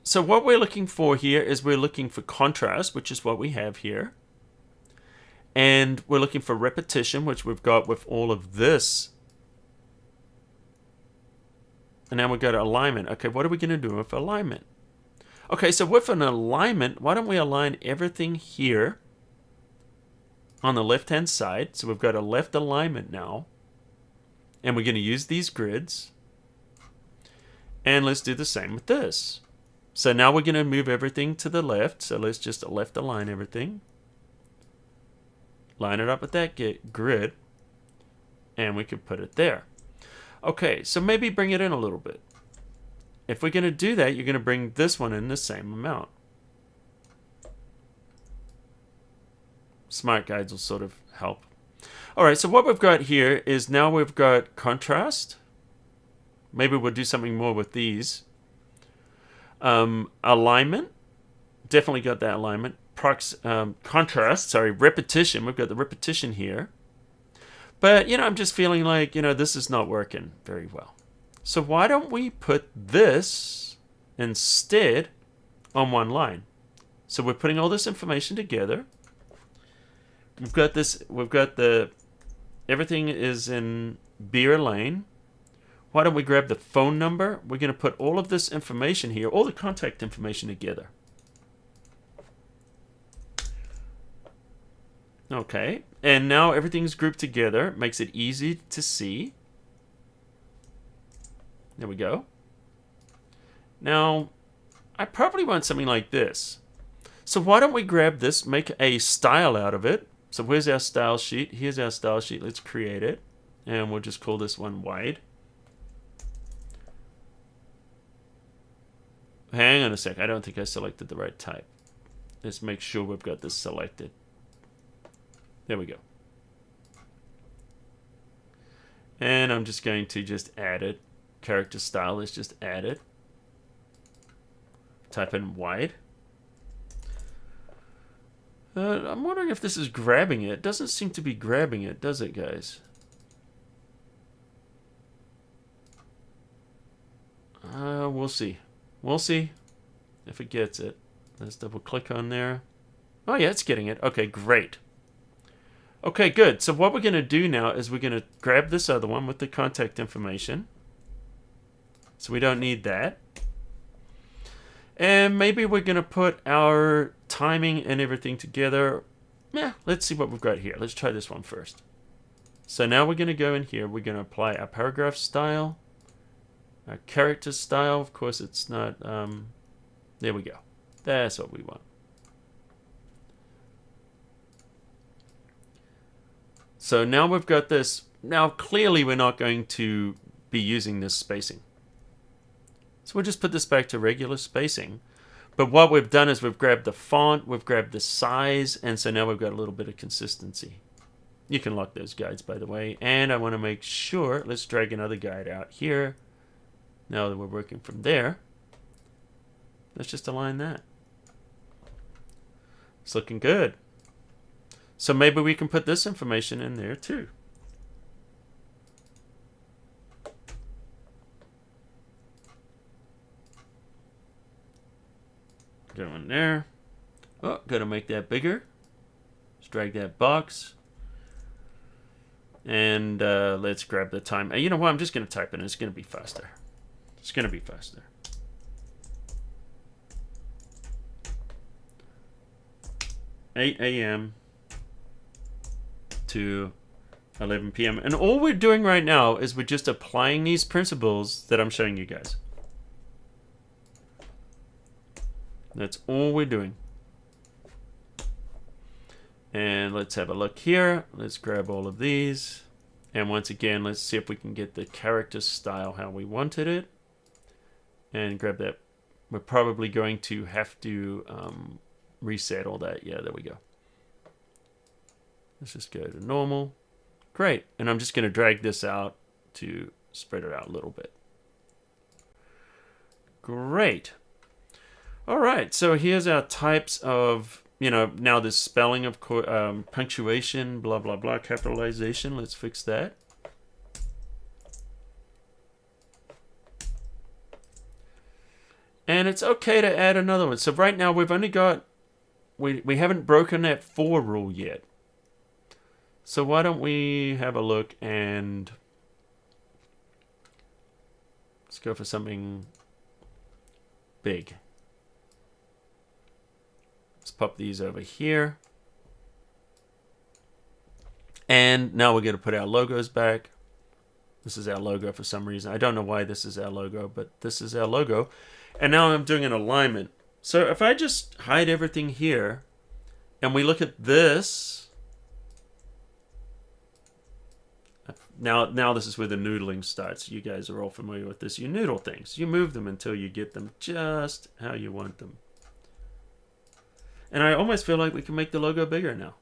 so what we're looking for here is we're looking for contrast, which is what we have here. And we're looking for repetition, which we've got with all of this. And now we've got alignment. Okay, what are we going to do with alignment? Okay, so with an alignment, why don't we align everything here on the left-hand side? So we've got a left alignment now. And we're going to use these grids. And let's do the same with this. So now we're going to move everything to the left. So let's just left align everything. Line it up with that grid, and we could put it there. Okay, so maybe bring it in a little bit. If we're going to do that, you're going to bring this one in the same amount. Smart guides will sort of help. All right, so what we've got here is now we've got contrast. Maybe we'll do something more with these. Alignment. Definitely got that alignment. Contrast, repetition. We've got the repetition here. But, you know, I'm just feeling like, you know, this is not working very well. So why don't we put this instead on one line? So we're putting all this information together. We've got this, everything is in beer lane. Why don't we grab the phone number? We're going to put all of this information here, all the contact information together. Okay, and now everything's grouped together. Makes it easy to see. There we go. Now, I probably want something like this. So why don't we grab this, make a style out of it. So where's our style sheet? Here's our style sheet. Let's create it. And we'll just call this one wide. Hang on a sec. I don't think I selected the right type. Let's make sure we've got this selected. There we go. And I'm just going to just add it. Character style, let's just add it. Type in wide. I'm wondering if this is grabbing it. It doesn't seem to be grabbing it, does it, guys? We'll see. We'll see if it gets it. Let's double click on there. Oh yeah, it's getting it. Okay, great. Okay, good. So what we're going to do now is we're going to grab this other one with the contact information. So we don't need that. And maybe we're going to put our timing and everything together. Yeah, let's see what we've got here. Let's try this one first. So now we're going to go in here. We're going to apply our paragraph style. Our character style. Of course, it's not... there we go. That's what we want. So now we've got this Now, clearly we're not going to be using this spacing. So we'll just put this back to regular spacing. But what we've done is we've grabbed the font, we've grabbed the size, and so now we've got a little bit of consistency. You can lock those guides, by the way. And I want to make sure, let's drag another guide out here. Now that we're working from there, let's just align that. It's looking good. So maybe we can put this information in there too. Go in there. Oh, gotta make that bigger. Let's drag that box. And let's grab the time. You know what? I'm just gonna type it in. It's gonna be faster. It's gonna be faster. (8 a.m. to 11 p.m. And all we're doing right now is we're just applying these principles that I'm showing you guys. That's all we're doing. And let's have a look here. Let's grab all of these. And once again, let's see if we can get the character style how we wanted it. And grab that. We're probably going to have to reset all that. Yeah, there we go. Let's just go to normal. Great. And I'm just going to drag this out to spread it out a little bit. Great. All right. So here's our types of, now this spelling of punctuation, blah, blah, blah, capitalization. Let's fix that. And it's okay to add another one. So right now we've only got, we haven't broken that for rule yet. So why don't we have a look and let's go for something big. Let's pop these over here. And now we're going to put our logos back. This is our logo for some reason. I don't know why this is our logo, but this is our logo. And now I'm doing an alignment. So if I just hide everything here and we look at this. Now this is where the noodling starts. You guys are all familiar with this. You noodle things. You move them until you get them just how you want them. And I almost feel like we can make the logo bigger now.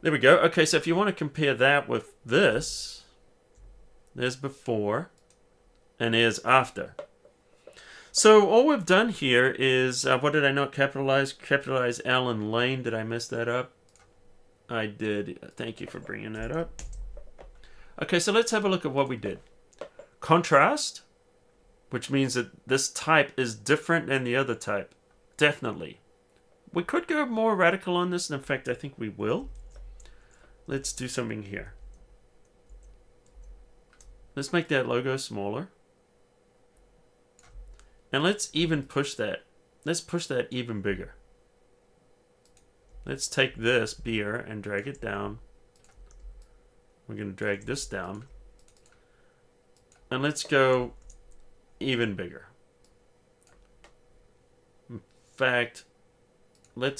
There we go. Okay, so if you want to compare that with this, there's before and there's after. So all we've done here is, what did I not capitalize? Capitalize L and lane. Did I mess that up? I did. Thank you for bringing that up. Okay, so let's have a look at what we did. Contrast, which means that this type is different than the other type. Definitely. We could go more radical on this, and in fact, I think we will. Let's do something here. Let's make that logo smaller. And let's even push that. Let's push that even bigger. Let's take this beer and drag it down. We're going to drag this down. And let's go even bigger. In fact, we're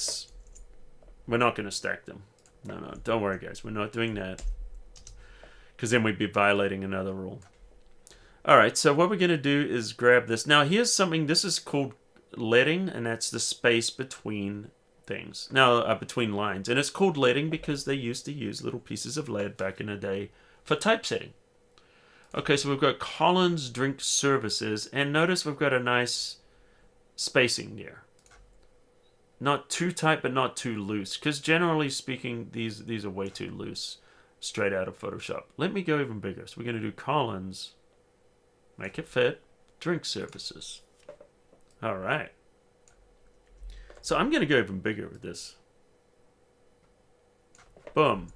not going to stack them. No, don't worry guys. We're not doing that. Because then we'd be violating another rule. Alright, so what we're going to do is grab this. Now here's something, this is called leading, and that's the space between things. Now, between lines. And it's called leading because they used to use little pieces of lead back in the day for typesetting. Okay, so we've got Colin's Drink Services, and notice we've got a nice spacing there. Not too tight, but not too loose. Because generally speaking, these are way too loose. Straight out of Photoshop. Let me go even bigger. So we're going to do Colin's. Make it fit. Drink services. All right. So I'm going to go even bigger with this. Boom.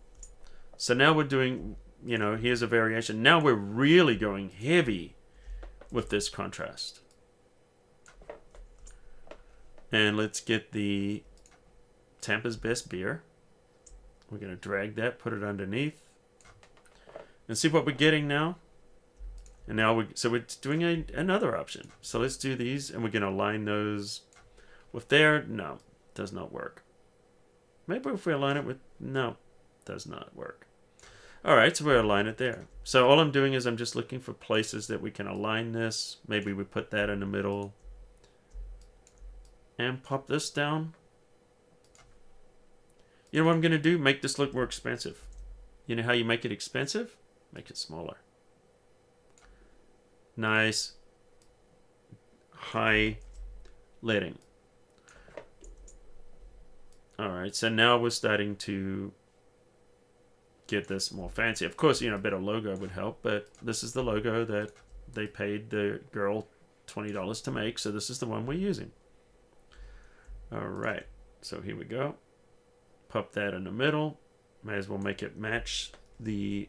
So now we're doing, here's a variation. Now we're really going heavy with this contrast. And let's get the Tampa's Best Beer. We're going to drag that, put it underneath. And see what we're getting now. And now we're doing another option. So let's do these, and we're going to align those with there. No, does not work. Maybe if we align it with... No, does not work. All right, so we align it there. So all I'm doing is I'm just looking for places that we can align this. Maybe we put that in the middle. And pop this down. You know what I'm going to do? Make this look more expensive. You know how you make it expensive? Make it smaller. Nice. High leading. Alright, so now we're starting to get this more fancy. Of course, you know, a better logo would help, but this is the logo that they paid the girl $20 to make, so this is the one we're using. Alright, so here we go. Pop that in the middle. May as well make it match the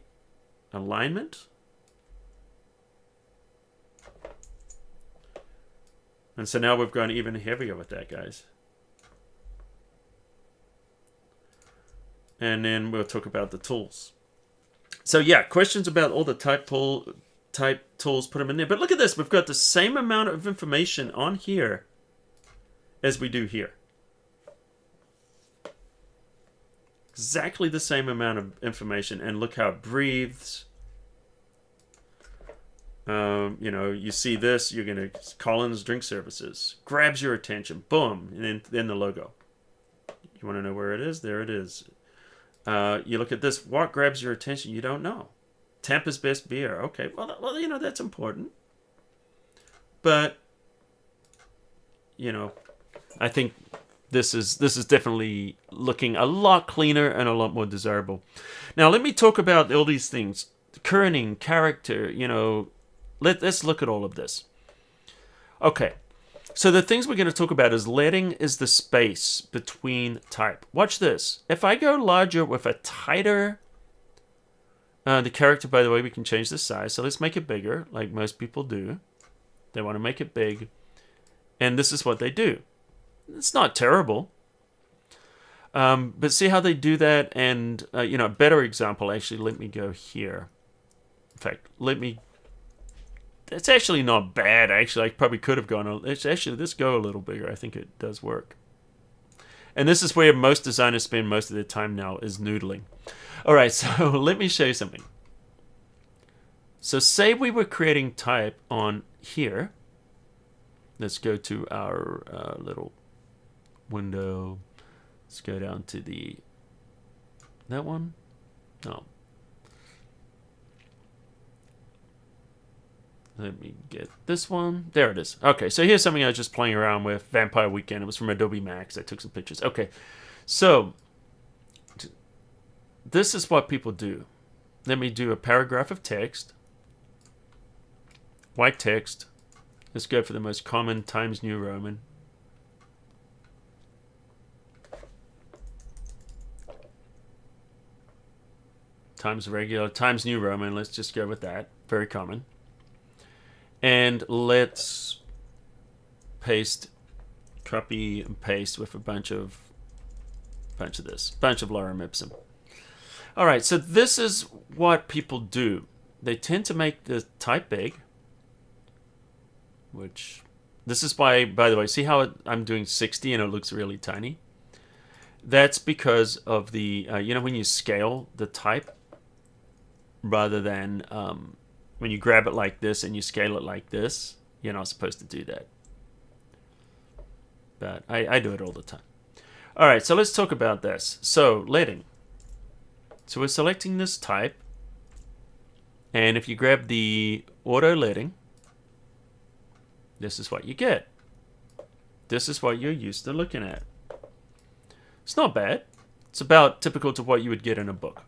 alignment. And so now we've gone even heavier with that, guys. And then we'll talk about the tools. So yeah, questions about all the type tools, put them in there. But look at this, we've got the same amount of information on here as we do here. Exactly the same amount of information, and look how it breathes. You know, you see this, you're gonna Colin's Drink Services grabs your attention, boom, and then the logo. You want to know where it is? There it is. You look at this. What grabs your attention? You don't know. Tampa's best beer. Okay, well, you know that's important. But you know, I think this is definitely looking a lot cleaner and a lot more desirable. Now, let me talk about all these things: kerning, character. You know, let's look at all of this. Okay. So the things we're going to talk about is leading is the space between type. Watch this. If I go larger with a tighter, the character, by the way, we can change the size. So let's make it bigger, like most people do. They want to make it big. And this is what they do. It's not terrible. But see how they do that? And, you know, a better example, actually, let me go here. In fact, it's actually not bad, actually. I probably could have gone... Actually, let's go a little bigger. I think it does work. And this is where most designers spend most of their time now, is noodling. All right, so let me show you something. So say we were creating type on here. Let's go to our little window. Let's go down to that one. No. Let me get this one. There it is. Okay, so here's something I was just playing around with. Vampire Weekend. It was from Adobe Max. I took some pictures. Okay, so this is what people do. Let me do a paragraph of text. White text. Let's go for the most common Times New Roman. Times regular, Times New Roman. Let's just go with that. Very common. And let's copy and paste with a bunch of lorem ipsum. All right, so this is what people do. They tend to make the type big, which this is why, by the way, see how I'm doing 60 and it looks really tiny? That's because of the, you know, when you scale the type rather than... when you grab it like this and you scale it like this, you're not supposed to do that. But I do it all the time. All right, so let's talk about this. So, leading. So we're selecting this type. And if you grab the auto leading, this is what you get. This is what you're used to looking at. It's not bad. It's about typical to what you would get in a book.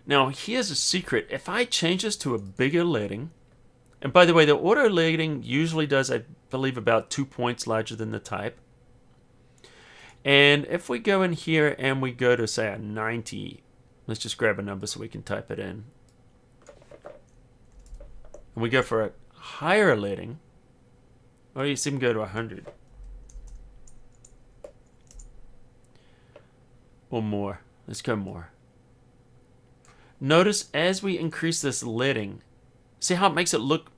Now, here's a secret. If I change this to a bigger leading, and by the way, the auto leading usually does, I believe, about 2 points larger than the type. And if we go in here and we go to, say, a 90, let's just grab a number so we can type it in. And we go for a higher leading, or you see them go to 100. Or more. Let's go more. Notice as we increase this leading, see how it makes it look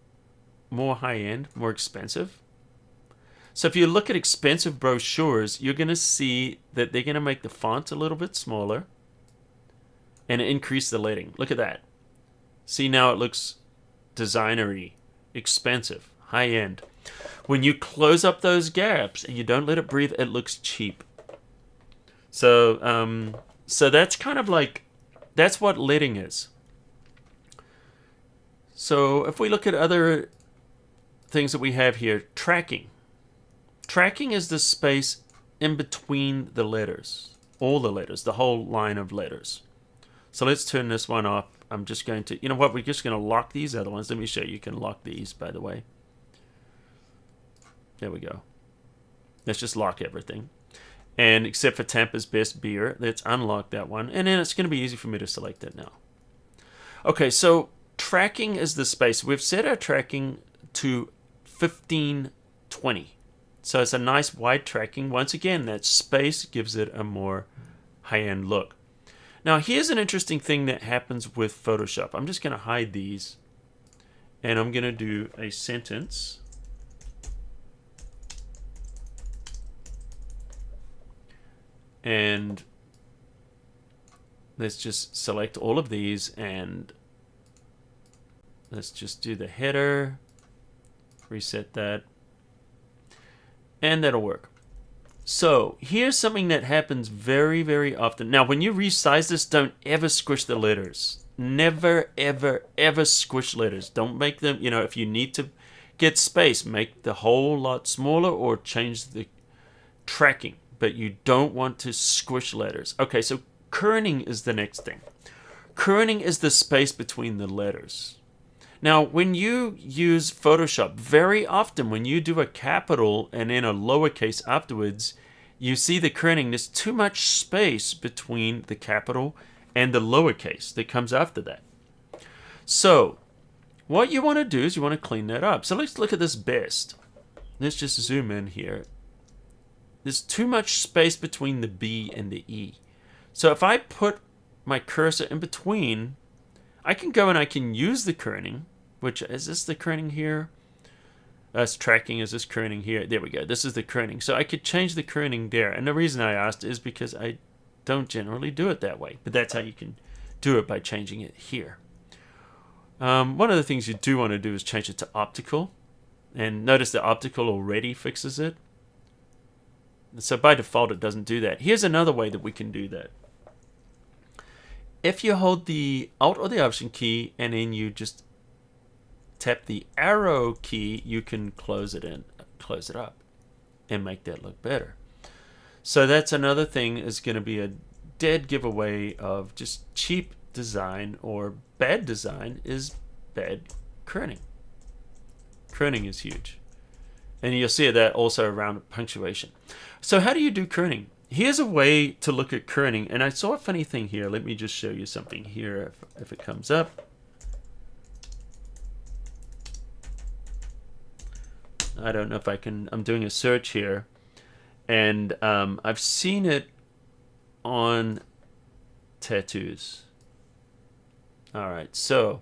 more high-end, more expensive? So if you look at expensive brochures, you're going to see that they're going to make the font a little bit smaller and increase the lettering. Look at that. See, now it looks designery, expensive, high-end. When you close up those gaps and you don't let it breathe, it looks cheap. So, so that's kind of like, that's what lettering is. So if we look at other things that we have here, tracking. Tracking is the space in between the letters, all the letters, the whole line of letters. So let's turn this one off. I'm just going to, you know what, we're just going to lock these other ones. Let me show you. You can lock these, by the way. There we go. Let's just lock everything. And except for Tampa's Best Beer, let's unlock that one. And then it's going to be easy for me to select it now. Okay, so tracking is the space. We've set our tracking to 1520. So it's a nice wide tracking. Once again, that space gives it a more high-end look. Now, here's an interesting thing that happens with Photoshop. I'm just going to hide these. And I'm going to do a sentence. And let's just select all of these. And let's just do the header. Reset that. And that'll work. So here's something that happens very, very often. Now, when you resize this, don't ever squish the letters. Never, ever, ever squish letters. Don't make them, you know, if you need to get space, make the whole lot smaller or change the tracking. But you don't want to squish letters. Okay, so kerning is the next thing. Kerning is the space between the letters. Now, when you use Photoshop, very often when you do a capital and then a lowercase afterwards, you see the kerning. There's too much space between the capital and the lowercase that comes after that. So, what you want to do is you want to clean that up. So let's look at this best. Let's just zoom in here. There's too much space between the B and the E. So if I put my cursor in between, I can go and I can use the kerning, which, is this the kerning here? That's tracking, is this kerning here? There we go, this is the kerning. So I could change the kerning there. And the reason I asked is because I don't generally do it that way. But that's how you can do it, by changing it here. One of the things you do want to do is change it to optical. And notice the optical already fixes it. So by default, it doesn't do that. Here's another way that we can do that. If you hold the Alt or the Option key and then you just tap the arrow key, you can close it up and make that look better. So that's another thing, is going to be a dead giveaway of just cheap design, or bad design is bad kerning. Kerning is huge. And you'll see that also around punctuation. So how do you do kerning? Here's a way to look at kerning. And I saw a funny thing here. Let me just show you something here if it comes up. I don't know if I can. I'm doing a search here. And I've seen it on tattoos. All right. So,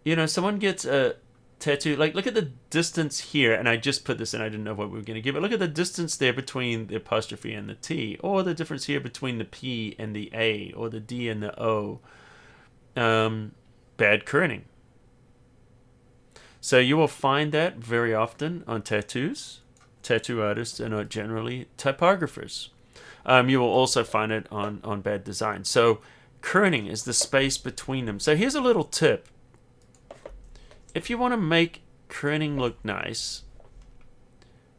you know, someone gets a tattoo, like, look at the distance here, and I just put this in, I didn't know what we were going to give it. Look at the distance there between the apostrophe and the T, or the difference here between the P and the A, or the D and the O. Bad kerning. So you will find that very often on tattoos. Tattoo artists are not generally typographers. You will also find it on bad design. So kerning is the space between them. So here's a little tip. If you want to make kerning look nice,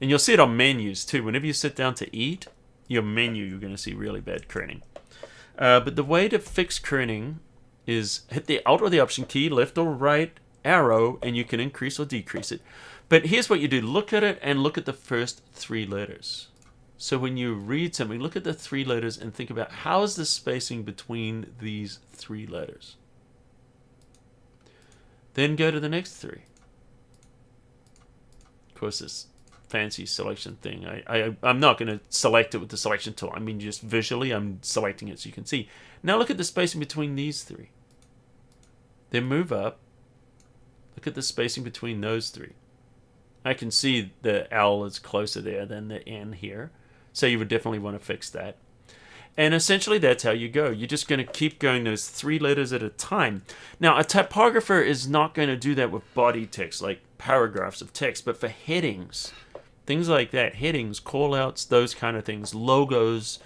and you'll see it on menus too. Whenever you sit down to eat, your menu, you're going to see really bad kerning. But the way to fix kerning is hit the Alt or the Option key, left or right arrow, and you can increase or decrease it. But here's what you do. Look at it and look at the first three letters. So when you read something, look at the three letters and think about, how is the spacing between these three letters? Then go to the next three. Of course, this fancy selection thing, I'm not going to select it with the selection tool. I mean, just visually, I'm selecting it so you can see. Now look at the spacing between these three. Then move up. Look at the spacing between those three. I can see the L is closer there than the N here. So you would definitely want to fix that. And essentially that's how you go. You're just going to keep going those 3 letters at a time. Now, a typographer is not going to do that with body text, like paragraphs of text, but for headings, things like that, headings, callouts, those kind of things, logos,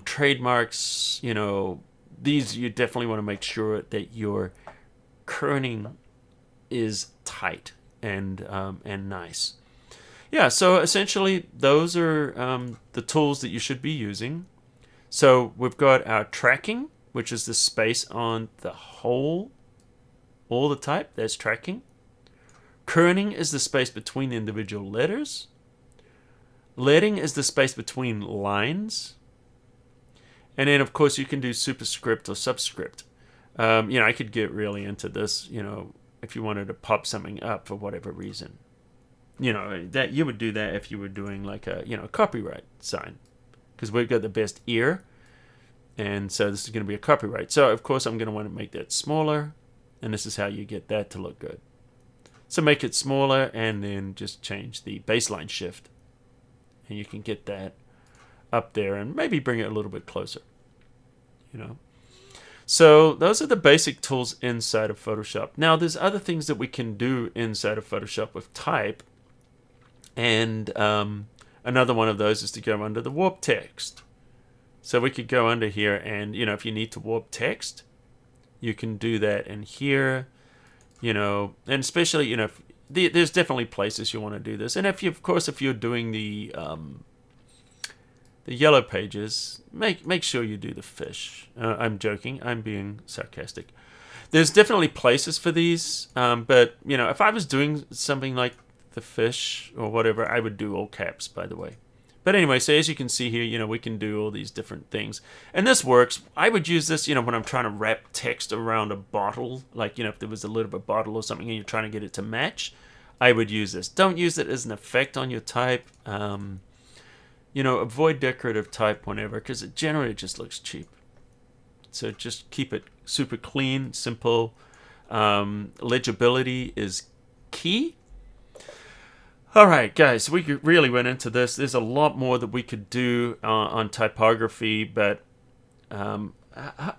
trademarks, these you definitely want to make sure that your kerning is tight and nice. Yeah, so essentially those are the tools that you should be using. So we've got our tracking, which is the space on the whole, all the type, that's tracking. Kerning is the space between the individual letters. Leading is the space between lines. And then, of course, you can do superscript or subscript. I could get really into this, if you wanted to pop something up for whatever reason. That you would do that if you were doing like a, copyright sign. Because we've got the best ear, and so this is going to be a copyright. So, of course, I'm going to want to make that smaller, and this is how you get that to look good. So make it smaller, and then just change the baseline shift, and you can get that up there, and maybe bring it a little bit closer, So those are the basic tools inside of Photoshop. Now, there's other things that we can do inside of Photoshop with type, and another one of those is to go under the warp text. So we could go under here and, if you need to warp text, you can do that in here, and especially, there's definitely places you want to do this. And if you're doing the yellow pages, make sure you do the fish. I'm joking. I'm being sarcastic. There's definitely places for these, but, if I was doing something like the fish or whatever, I would do all caps, by the way. But anyway, so as you can see here, we can do all these different things. And this works. I would use this, when I'm trying to wrap text around a bottle, like, if there was a lid of a bottle or something and you're trying to get it to match, I would use this. Don't use it as an effect on your type. Avoid decorative type whenever, because it generally just looks cheap. So just keep it super clean, simple. Legibility is key. All right, guys, we really went into this. There's a lot more that we could do on typography, but are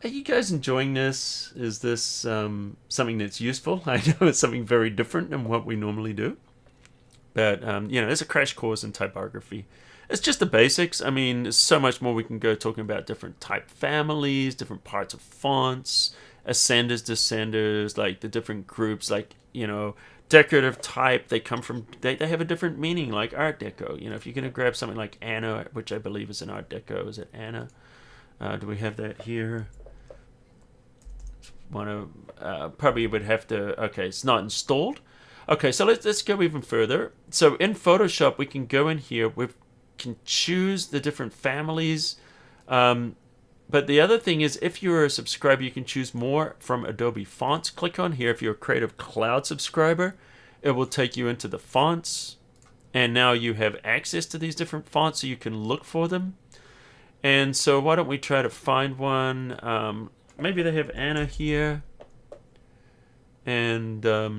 you guys enjoying this? Is this something that's useful? I know it's something very different than what we normally do, but there's a crash course in typography. It's just the basics. I mean, there's so much more we can go talking about different type families, different parts of fonts, ascenders, descenders, like the different groups, like, decorative type, they come from, they have a different meaning, like Art Deco. If you're going to grab something like Anna, which I believe is an Art Deco, is it Anna? Do we have that here? Probably would have to, okay, it's not installed. Okay, so let's go even further. So in Photoshop, we can go in here, we can choose the different families. But the other thing is, if you're a subscriber, you can choose more from Adobe Fonts. Click on here. If you're a Creative Cloud subscriber, it will take you into the fonts. And now you have access to these different fonts, so you can look for them. And so why don't we try to find one? Maybe they have Anna here. And they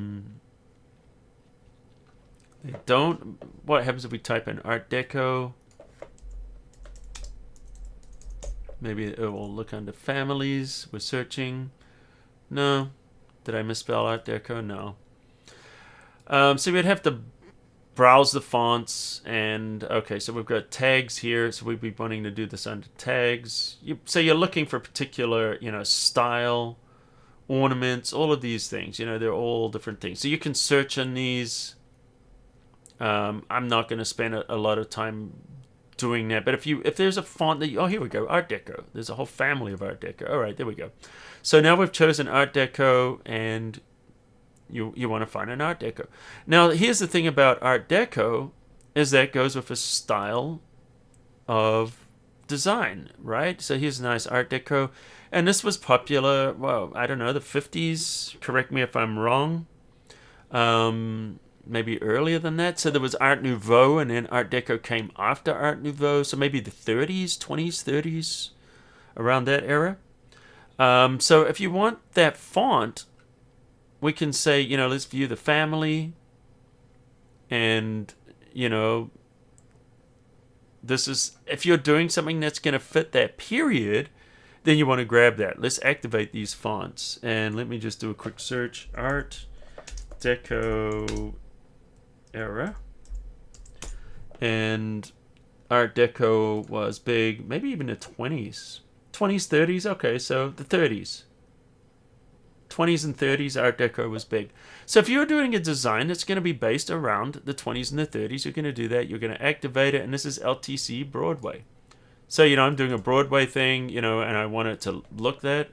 don't. What happens if we type in Art Deco? Maybe it will look under families. We're searching. No. Did I misspell Art Deco? No. So we'd have to browse the fonts. And, okay, so we've got tags here. So we'd be wanting to do this under tags. So you're looking for particular, style, ornaments, all of these things. They're all different things. So you can search on these. I'm not going to spend a lot of time doing that, but if there's a font that here we go, Art Deco. There's a whole family of Art Deco. All right, there we go. So now we've chosen Art Deco, and you want to find an Art Deco. Now here's the thing about Art Deco is that it goes with a style of design, right? So here's a nice Art Deco, and this was popular. Well, I don't know, the 50s. Correct me if I'm wrong. Maybe earlier than that. So there was Art Nouveau, and then Art Deco came after Art Nouveau. So maybe the 30s, 20s, 30s, around that era. So if you want that font, we can say, let's view the family. And, you know, this is, if you're doing something that's going to fit that period, then you want to grab that. Let's activate these fonts. And let me just do a quick search. Art Deco era. And Art Deco was big, maybe even the 20s. 20s, 30s, okay, so the 30s. 20s and 30s, Art Deco was big. So if you're doing a design that's going to be based around the 20s and the 30s, you're going to do that. You're going to activate it, and this is LTC Broadway. So, you know, I'm doing a Broadway thing, you know, and I want it to look that.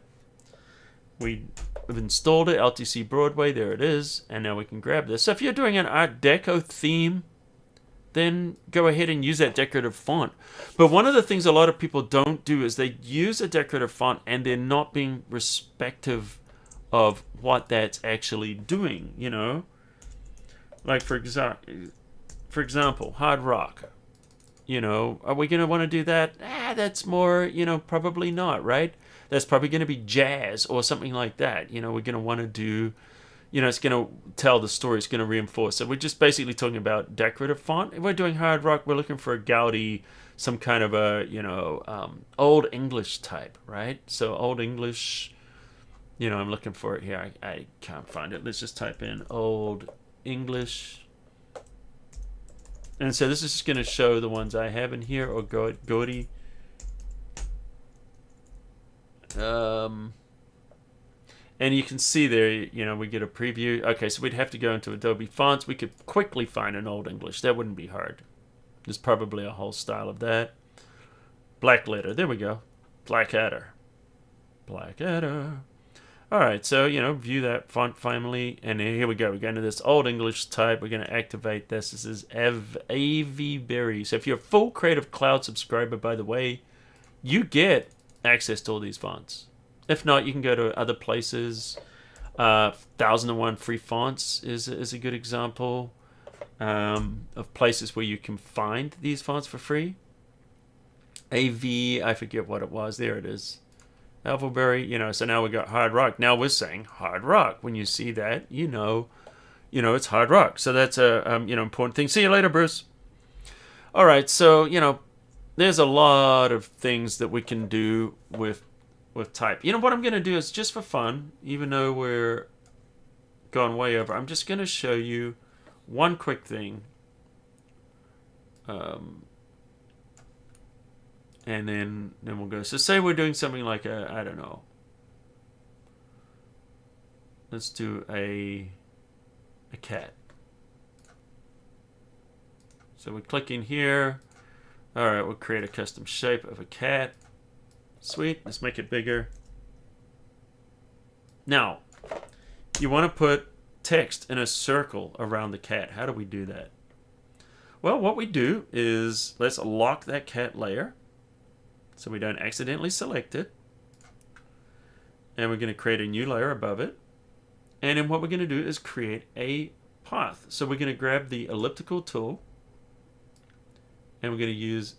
We've installed it, LTC Broadway, there it is, and now we can grab this. So if you're doing an Art Deco theme, then go ahead and use that decorative font. But one of the things a lot of people don't do is they use a decorative font and they're not being respective of what that's actually doing, you know? Like, for example, hard rock. You know, are we going to want to do that? That's more, you know, probably not, right? That's probably going to be jazz or something like that. You know, we're going to want to do, you know, it's going to tell the story, it's going to reinforce. So we're just basically talking about decorative font. If we're doing hard rock, we're looking for a Gaudi, some kind of a, you know, Old English type, right? So Old English, you know, I'm looking for it here. I can't find it. Let's just type in Old English. And so this is just going to show the ones I have in here, or Gaudi. And you can see there, you know, we get a preview. Okay, so we'd have to go into Adobe Fonts. We could quickly find an Old English. That wouldn't be hard. There's probably a whole style of that. Black letter. There we go. Blackadder. Blackadder. All right, so, you know, view that font family. And here we go. We're going to this Old English type. We're going to activate this. This is AV Berry. So if you're a full Creative Cloud subscriber, by the way, you get access to all these fonts. If not, you can go to other places. 1001 Free Fonts is a good example of places where you can find these fonts for free. AV, I forget what it was. There it is. Alphaberry, you know, so now we got hard rock. Now we're saying hard rock. When you see that, you know it's hard rock. So that's a you know, important thing. See you later, Bruce. All right, so, you know, there's a lot of things that we can do with type. You know, what I'm going to do is, just for fun, even though we're gone way over, I'm just going to show you one quick thing. And then we'll go. So say we're doing something like I don't know. Let's do a cat. So we click in here. All right, we'll create a custom shape of a cat. Sweet. Let's make it bigger. Now, you want to put text in a circle around the cat. How do we do that? Well, what we do is, let's lock that cat layer so we don't accidentally select it. And we're going to create a new layer above it. And then what we're going to do is create a path. So we're going to grab the elliptical tool and we're going to use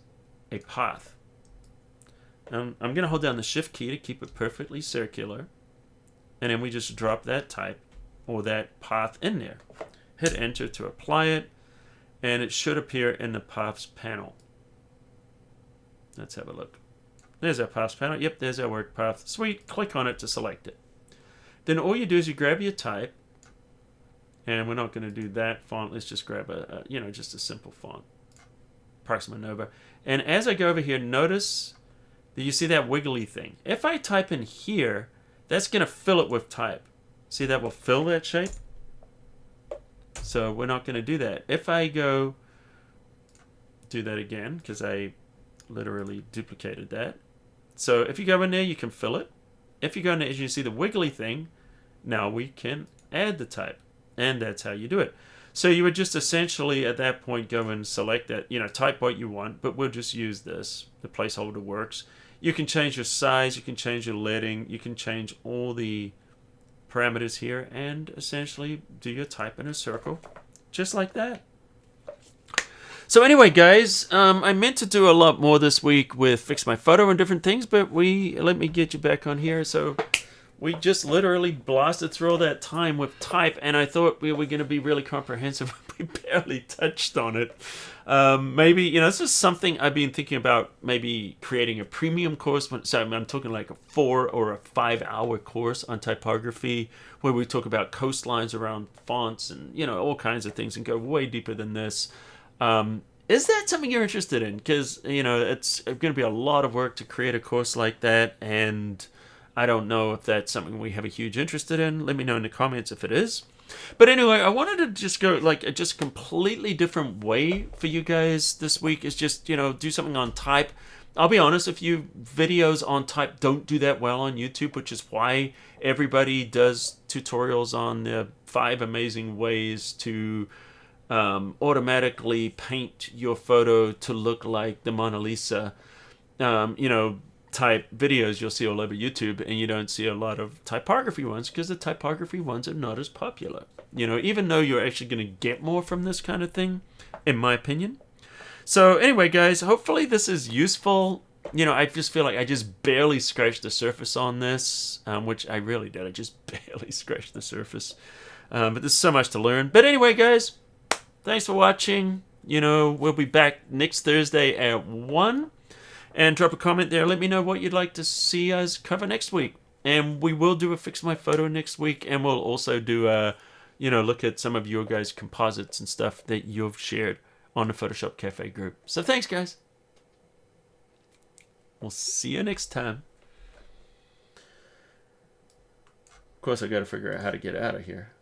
a path. I'm going to hold down the shift key to keep it perfectly circular. And then we just drop that type or that path in there. Hit enter to apply it. And it should appear in the paths panel. Let's have a look. There's our paths panel. Yep, there's our work path. Sweet. Click on it to select it. Then all you do is you grab your type. And we're not going to do that font. Let's just grab just a simple font. Proxima Nova. And as I go over here, notice that you see that wiggly thing. If I type in here, that's going to fill it with type. See, that will fill that shape. So we're not going to do that. If I go do that again, because I literally duplicated that. So if you go in there, you can fill it. If you go in there, as you see the wiggly thing, now we can add the type. And that's how you do it. So you would just essentially at that point go and select that, type what you want, but we'll just use this. The placeholder works. You can change your size, you can change your leading, you can change all the parameters here and essentially do your type in a circle just like that. So anyway, guys, I meant to do a lot more this week with Fix My Photo and different things, but let me get you back on here. So we just literally blasted through all that time with type, and I thought we were going to be really comprehensive. We barely touched on it. Maybe, you know, this is something I've been thinking about, maybe creating a premium course. So I'm talking like a 4 or a 5 hour course on typography, where we talk about coastlines around fonts and, you know, all kinds of things, and go way deeper than this. Is that something you're interested in? Because, you know, it's going to be a lot of work to create a course like that, and I don't know if that's something we have a huge interest in. Let me know in the comments if it is. But anyway, I wanted to just go like a just completely different way for you guys this week. Is just, you know, do something on type. I'll be honest, a few videos on type don't do that well on YouTube, which is why everybody does tutorials on the 5 amazing ways to automatically paint your photo to look like the Mona Lisa. You know, type videos you'll see all over YouTube, and you don't see a lot of typography ones because the typography ones are not as popular. You know, even though you're actually going to get more from this kind of thing, in my opinion. So anyway, guys, hopefully this is useful. You know, I just feel like I just barely scratched the surface on this, which I really did. I just barely scratched the surface. But there's so much to learn. But anyway, guys, thanks for watching. You know, we'll be back next Thursday at 1. And drop a comment there. Let me know what you'd like to see us cover next week. And we will do a Fix My Photo next week. And we'll also do a, you know, look at some of your guys' composites and stuff that you've shared on the photoshopCAFE group. So thanks, guys. We'll see you next time. Of course, I got to figure out how to get out of here.